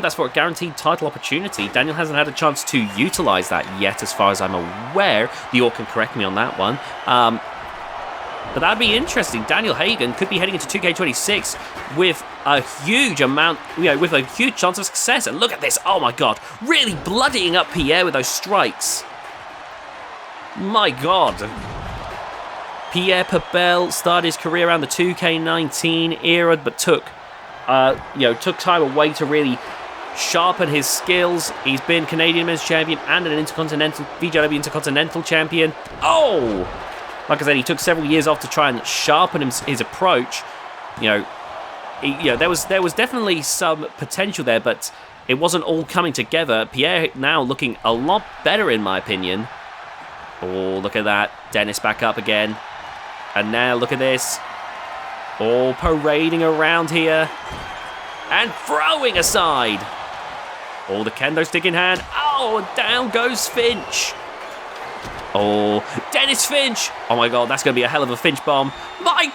that's for a guaranteed title opportunity. Daniel hasn't had a chance to utilise that yet, as far as I'm aware. You all can correct me on that one. But that'd be interesting. Daniel Hagen could be heading into 2K26 with a huge amount, with a huge chance of success. And look at this. Oh my God. Really bloodying up Pierre with those strikes. My God. Pierre Pabel started his career around the 2K19 era, but took time away to really sharpen his skills. He's been Canadian Men's Champion and an VGIW Intercontinental Champion. Oh! Like I said, he took several years off to try and sharpen his approach. There was definitely some potential there, but it wasn't all coming together. Pierre now looking a lot better, in my opinion. Oh, look at that. Dennis back up again. And now look at this. All parading around here. And throwing aside. Oh, the kendo stick in hand. Oh, down goes Finch. Oh, Dennis Finch. Oh my God, that's going to be a hell of a Finch bomb. My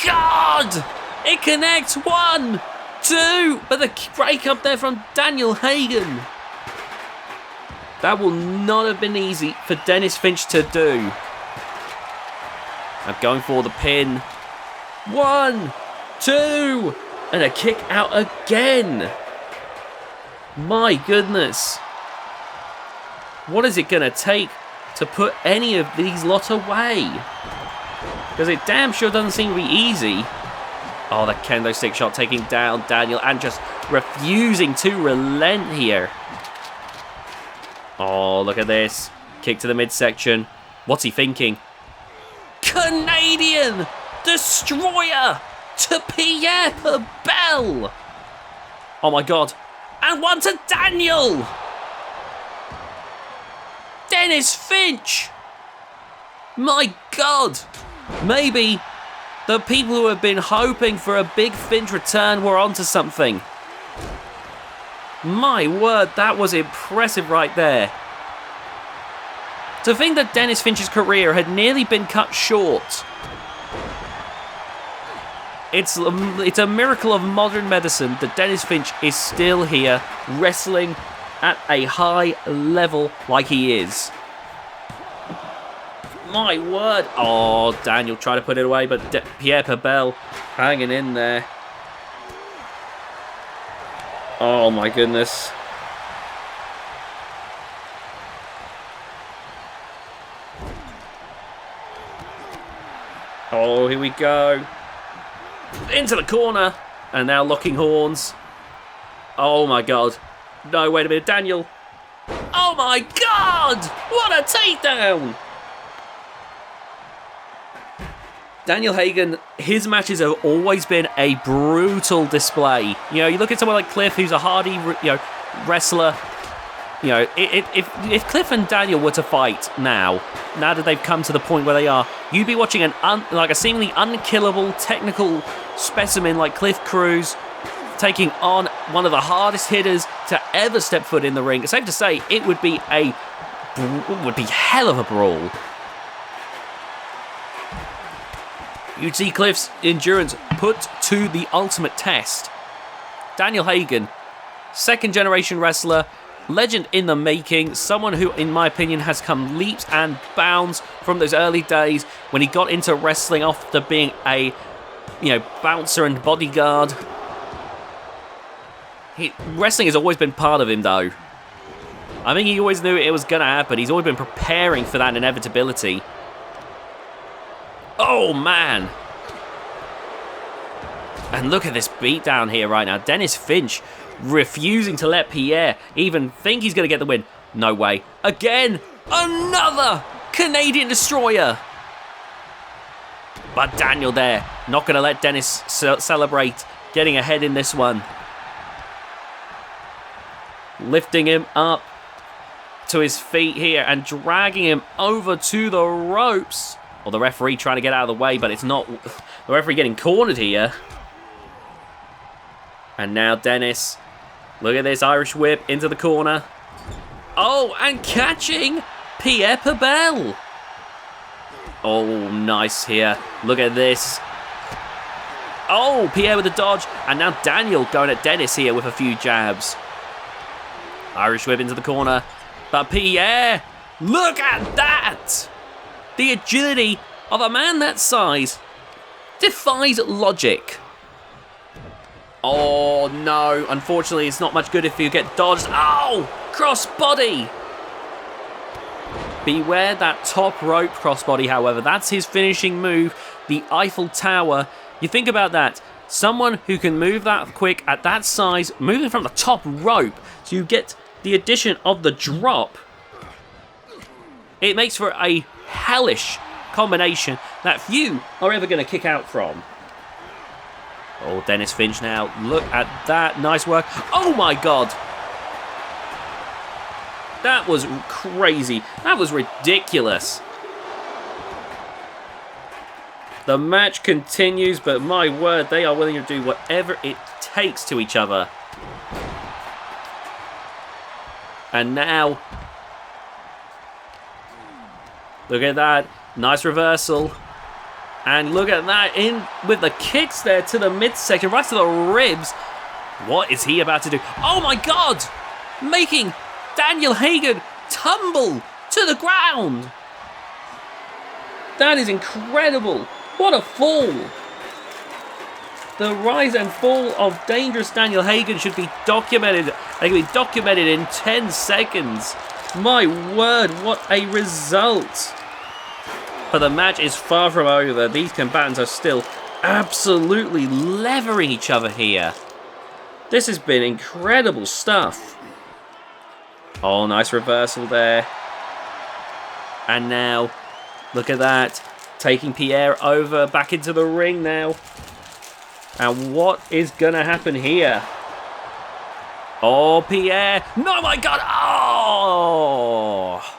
God! It connects. 1, 2. But the break up there from Daniel Hagen. That will not have been easy for Dennis Finch to do. I'm going for the pin. 1, 2. And a kick out again. My goodness. What is it going to take to put any of these lot away? Because it damn sure doesn't seem to be easy. Oh, the kendo stick shot taking down Daniel and just refusing to relent here. Oh, look at this. Kick to the midsection. What's he thinking? Canadian Destroyer to Pierre Pabel. Oh my God. And one to Daniel. Dennis Finch. My God. Maybe the people who have been hoping for a big Finch return were onto something. My word, that was impressive right there. To think that Dennis Finch's career had nearly been cut short. It's a miracle of modern medicine that Dennis Finch is still here, wrestling at a high level like he is. My word. Oh, Daniel tried to put it away, but Pierre Pabel hanging in there. Oh my goodness. Oh, here we go. Into the corner. And now locking horns. Oh my God. No, wait a minute. Daniel. Oh my God. What a takedown. Daniel Hagen, his matches have always been a brutal display. You look at someone like Cliff, who's a hardy, wrestler. If Cliff and Daniel were to fight now that they've come to the point where they are, you'd be watching a seemingly unkillable technical specimen like Cliff Cruz taking on one of the hardest hitters to ever step foot in the ring. It's safe to say it would be hell of a brawl. You'd see Cliff's endurance put to the ultimate test. Daniel Hagen, second generation wrestler, legend in the making, someone who, in my opinion, has come leaps and bounds from those early days when he got into wrestling after being a, bouncer and bodyguard. Wrestling has always been part of him, though. I think he always knew it was going to happen. He's always been preparing for that inevitability. Oh, man. And look at this beatdown here right now. Dennis Finch refusing to let Pierre even think he's going to get the win. No way. Again, another Canadian Destroyer. But Daniel there, Not going to let Dennis celebrate getting ahead in this one. Lifting him up to his feet here and dragging him over to the ropes. Or the referee trying to get out of the way, but it's not. The referee getting cornered here. And now Dennis. Look at this Irish whip into the corner. Oh, and catching Pierre Pabel. Oh, nice here. Look at this. Oh, Pierre with a dodge. And now Daniel going at Dennis here with a few jabs. Irish whip into the corner. But Pierre, look at that! The agility of a man that size defies logic. Oh, no. Unfortunately, it's not much good if you get dodged. Oh, crossbody. Beware that top rope crossbody, however. That's his finishing move, the Eiffel Tower. You think about that. Someone who can move that quick at that size, moving from the top rope, so you get the addition of the drop. It makes for a hellish combination that few are ever going to kick out from. Oh, Dennis Finch now. Look at that. Nice work. Oh, my God. That was crazy. That was ridiculous. The match continues, but my word, they are willing to do whatever it takes to each other. And now, look at that. Nice reversal. And look at that, in with the kicks there to the midsection, right to the ribs. What is he about to do? Oh my God! Making Daniel Hagen tumble to the ground. That is incredible. What a fall. The rise and fall of dangerous Daniel Hagen should be documented. They can be documented in 10 seconds. My word, what a result. But the match is far from over. These combatants are still absolutely levering each other here. This has been incredible stuff. Oh, nice reversal there. And now, look at that. Taking Pierre over, back into the ring now. And what is going to happen here? Oh, Pierre. No, my God. Oh.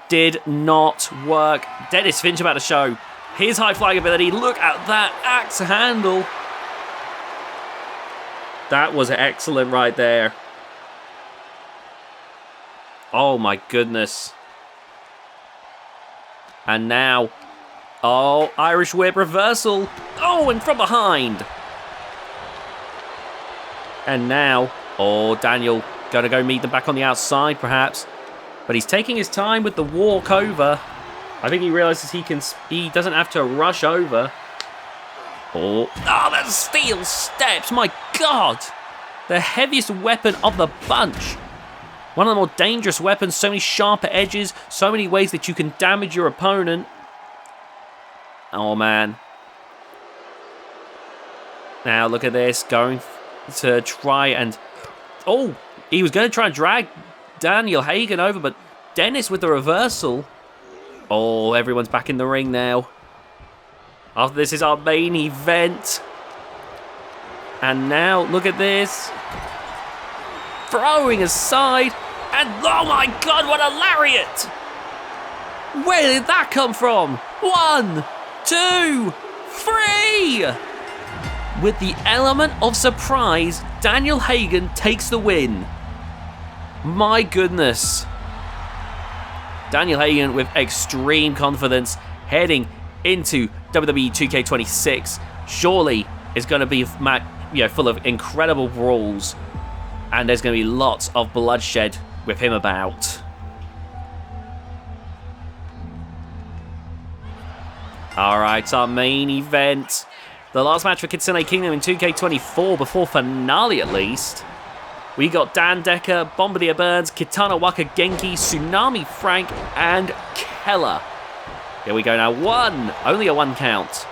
Did not work. Dennis Finch about to show his high flying ability. Look at that axe handle. That was excellent right there. Oh my goodness. And now, oh, Irish whip reversal. Oh, and from behind. And now, oh, Daniel gonna go meet them back on the outside perhaps. But he's taking his time with the walk over. I think he realizes he doesn't have to rush over. Oh, that steel steps, my God. The heaviest weapon of the bunch. One of the more dangerous weapons, so many sharper edges, so many ways that you can damage your opponent. Oh, man. Now, look at this, going to try and... Oh, he was going to try and drag Daniel Hagen over, but Dennis with the reversal. Oh, everyone's back in the ring now. After this is our main event. And now, look at this. Throwing aside. And oh my God, what a lariat! Where did that come from? 1, 2, 3! With the element of surprise, Daniel Hagen takes the win. My goodness. Daniel Hagen with extreme confidence heading into WWE 2K26. Surely is going to be full of incredible brawls. And there's going to be lots of bloodshed with him about. Alright, our main event. The last match for Kitsune Kingdom in 2K24, before finale at least. We got Dan Decker, Bombardier Burns, Kitana Waka Genki, Tsunami Frank, and Keller. Here we go now. Only a 1 count.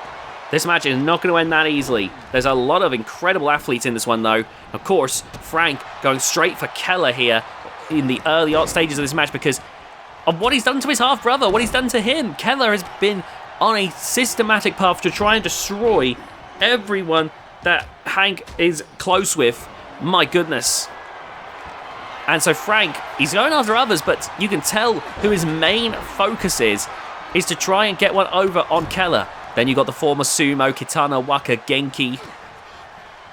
This match is not going to end that easily. There's a lot of incredible athletes in this one though. Of course, Frank going straight for Keller here in the early stages of this match because of what he's done to his half-brother, what he's done to him. Keller has been on a systematic path to try and destroy everyone that Hank is close with. My goodness. And so Frank, he's going after others, but you can tell who his main focus is to try and get one over on Keller. Then you got the former sumo, Kitana Waka Genki.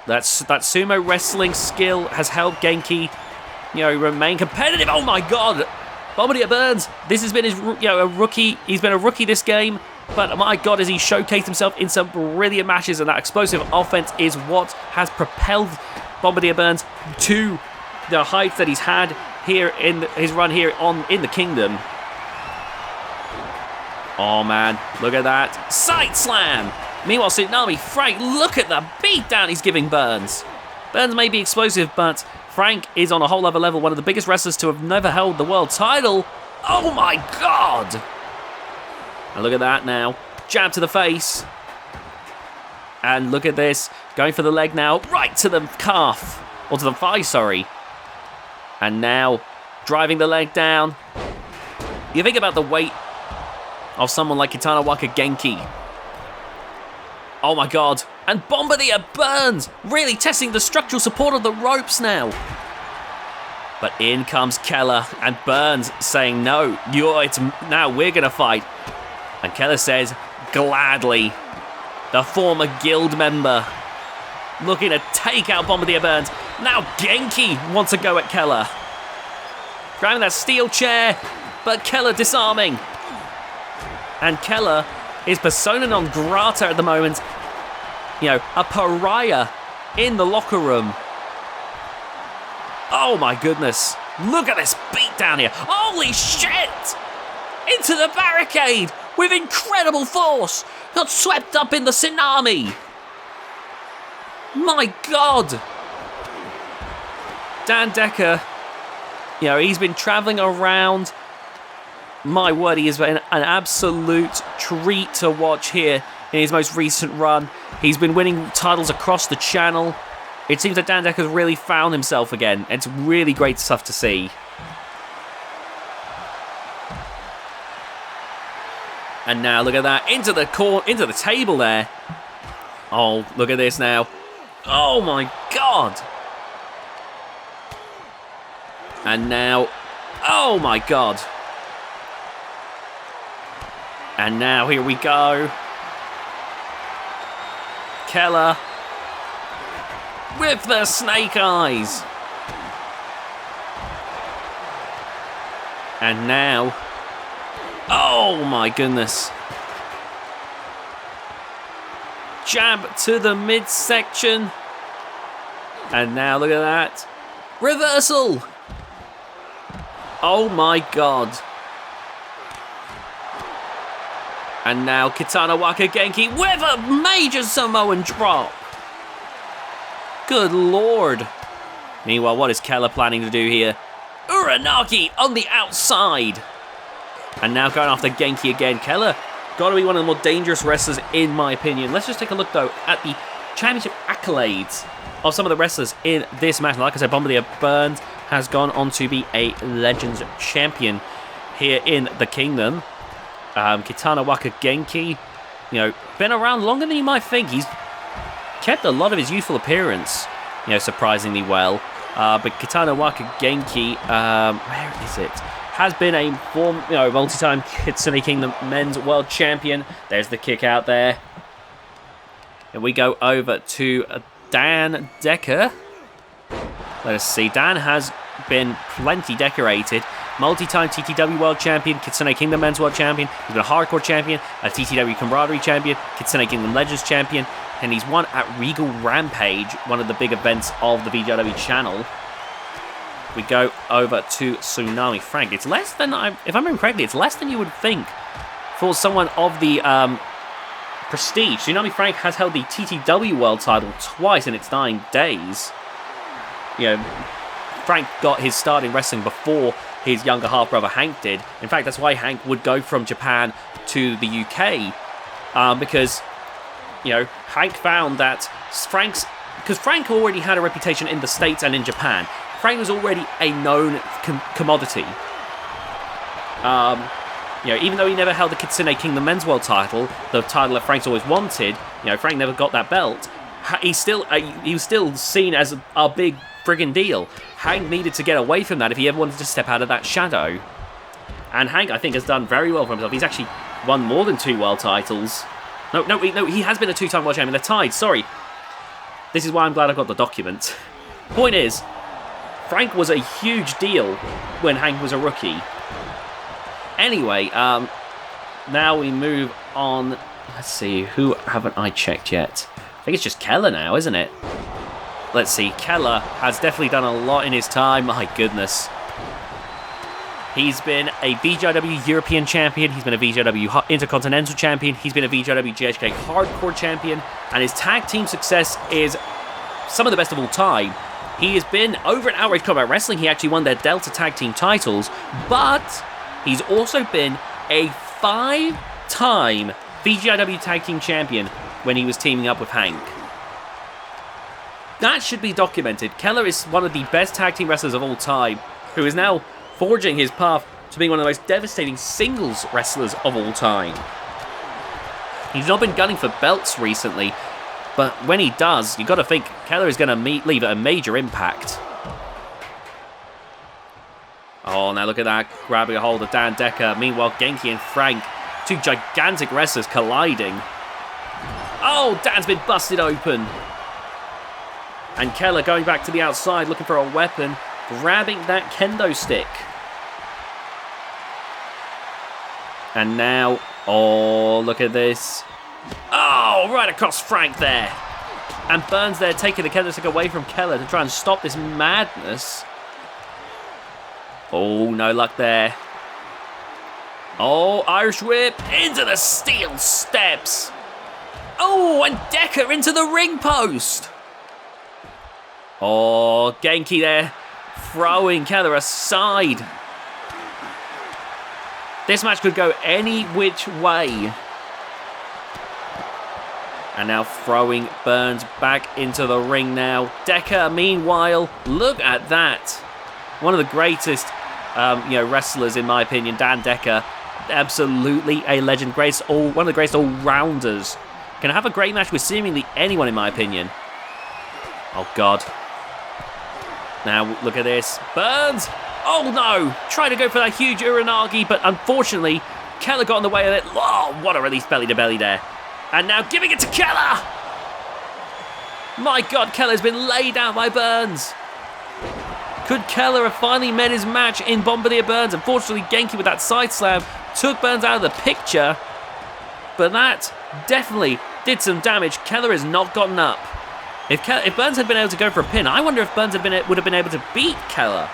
That sumo wrestling skill has helped Genki, remain competitive. Oh my god! Bombardier Burns, this has been his, a rookie. He's been a rookie this game, but my god, has he showcased himself in some brilliant matches, and that explosive offense is what has propelled Bombardier Burns to the heights that he's had here in his run here in the Kingdom. Oh man, look at that. Side slam! Meanwhile, Tsunami, Frank, look at the beatdown he's giving Burns. Burns may be explosive, but Frank is on a whole other level. One of the biggest wrestlers to have never held the world title. Oh my god! And look at that now. Jab to the face. And look at this. Going for the leg now. Right to the calf. Or to the thigh, sorry. And now, driving the leg down. You think about the weight of someone like Kitana Waka Genki. Oh my god. And Bombardier Burns really testing the structural support of the ropes now. But in comes Keller and Burns saying, no, now we're going to fight. And Keller says, gladly. The former guild member looking to take out Bombardier Burns. Now Genki wants to go at Keller. Grabbing that steel chair, but Keller disarming. And Keller is persona non grata at the moment. A pariah in the locker room. Oh my goodness. Look at this beat down here. Holy shit! Into the barricade with incredible force. Got swept up in the tsunami. My god. Dan Decker, he's been traveling around. My word, he has been an absolute treat to watch here in his most recent run. He's been winning titles across the channel. It seems that Dan Decker's really found himself again. It's really great stuff to see. And now look at that, into the table there. Oh, look at this now. Oh my god. And now, oh my god. And now here we go. Keller with the snake eyes. And now, oh my goodness. Jab to the midsection. And now look at that. Reversal. Oh my god. And now Kitana Waka Genki with a major Samoan drop. Good lord. Meanwhile, what is Keller planning to do here? Uranagi on the outside. And now going after Genki again. Keller got to be one of the more dangerous wrestlers in my opinion. Let's just take a look though at the championship accolades of some of the wrestlers in this match. Like I said, Bombardier Burns has gone on to be a Legends champion here in the Kingdom. Kitana Waka Genki, been around longer than you might think. He's kept a lot of his youthful appearance, surprisingly well. But Kitana Waka Genki, where is it? Has been a multi-time Kitsune Kingdom Men's World Champion. There's the kick out there. And we go over to Dan Decker. Let us see. Dan has been plenty decorated. Multi-time TTW World Champion, Kitsune Kingdom Men's World Champion. He's been a Hardcore Champion, a TTW Camaraderie Champion, Kitsune Kingdom Legends Champion, and he's won at Regal Rampage, one of the big events of the VGIW channel. We go over to Tsunami Frank. It's less than, if I remember correctly, it's less than you would think for someone of the prestige. Tsunami Frank has held the TTW World title twice in its 9 days. Frank got his start in wrestling before his younger half-brother Hank did. In fact, that's why Hank would go from Japan to the UK, because, Hank found that because Frank already had a reputation in the States and in Japan. Frank was already a known commodity. You know, even though he never held the Kitsune Kingdom Men's World title, the title that Frank's always wanted, you know, Frank never got that belt. He was still seen as a big friggin' deal. Hank needed to get away from that if he ever wanted to step out of that shadow. And Hank, I think, has done very well for himself. He's actually won more than 2 world titles. No, he has been a 2-time world champion. They're tied, sorry. This is why I'm glad I got the document. Point is, Frank was a huge deal when Hank was a rookie. Anyway, now we move on. Let's see, who haven't I checked yet? I think it's just Keller now, isn't it? Let's see, Keller has definitely done a lot in his time. My goodness. He's been a VGIW European champion. He's been a VGIW Intercontinental champion. He's been a VGIW GHK Hardcore champion. And his tag team success is some of the best of all time. He has been over at Outrage Combat Wrestling. He actually won their Delta tag team titles. But he's also been a 5-time VGIW tag team champion when he was teaming up with Hank. That should be documented. Keller is one of the best tag team wrestlers of all time, who is now forging his path to being one of the most devastating singles wrestlers of all time. He's not been gunning for belts recently, but when he does, you've got to think Keller is going to leave a major impact. Oh, now look at that, grabbing a hold of Dan Decker. Meanwhile, Genki and Frank, 2 gigantic wrestlers colliding. Oh, Dan's been busted open. And Keller going back to the outside, looking for a weapon, grabbing that kendo stick. And now, oh, look at this. Oh, right across Frank there. And Burns there taking the kendo stick away from Keller to try and stop this madness. Oh, no luck there. Oh, Irish whip into the steel steps. Oh, and Decker into the ring post. Oh, Genki there, throwing Keller aside. This match could go any which way. And now throwing Burns back into the ring now. Decker, meanwhile, look at that. One of the greatest wrestlers, in my opinion, Dan Decker. Absolutely a legend. One of the greatest all-rounders. Can have a great match with seemingly anyone, in my opinion. Oh, God. Now, look at this. Burns! Oh, no! Tried to go for that huge Uranagi, but unfortunately, Keller got in the way of it. Oh, what a release belly-to-belly there. And now giving it to Keller! My God, Keller's been laid out by Burns. Could Keller have finally met his match in Bombardier Burns? Unfortunately, Genki with that side slam took Burns out of the picture. But that definitely did some damage. Keller has not gotten up. If Burns had been able to go for a pin, I wonder if Burns would have been able to beat Keller.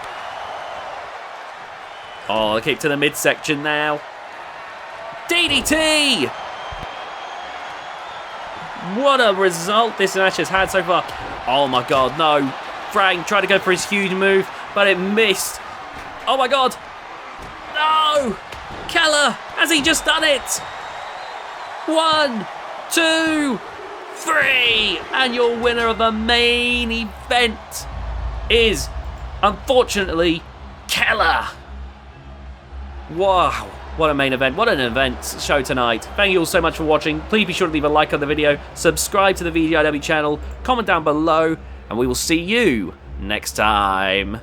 Oh, the kick to the midsection now. DDT! What a result this match has had so far. Oh my God, no. Frank tried to go for his huge move, but it missed. Oh my God. No! Keller, has he just done it? 1, 2, 3, and your winner of the main event is, unfortunately, Keller. Wow, what a main event, what an event show tonight. Thank you all so much for watching. Please be sure to leave a like on the video, subscribe to the VGIW channel, comment down below, and we will see you next time.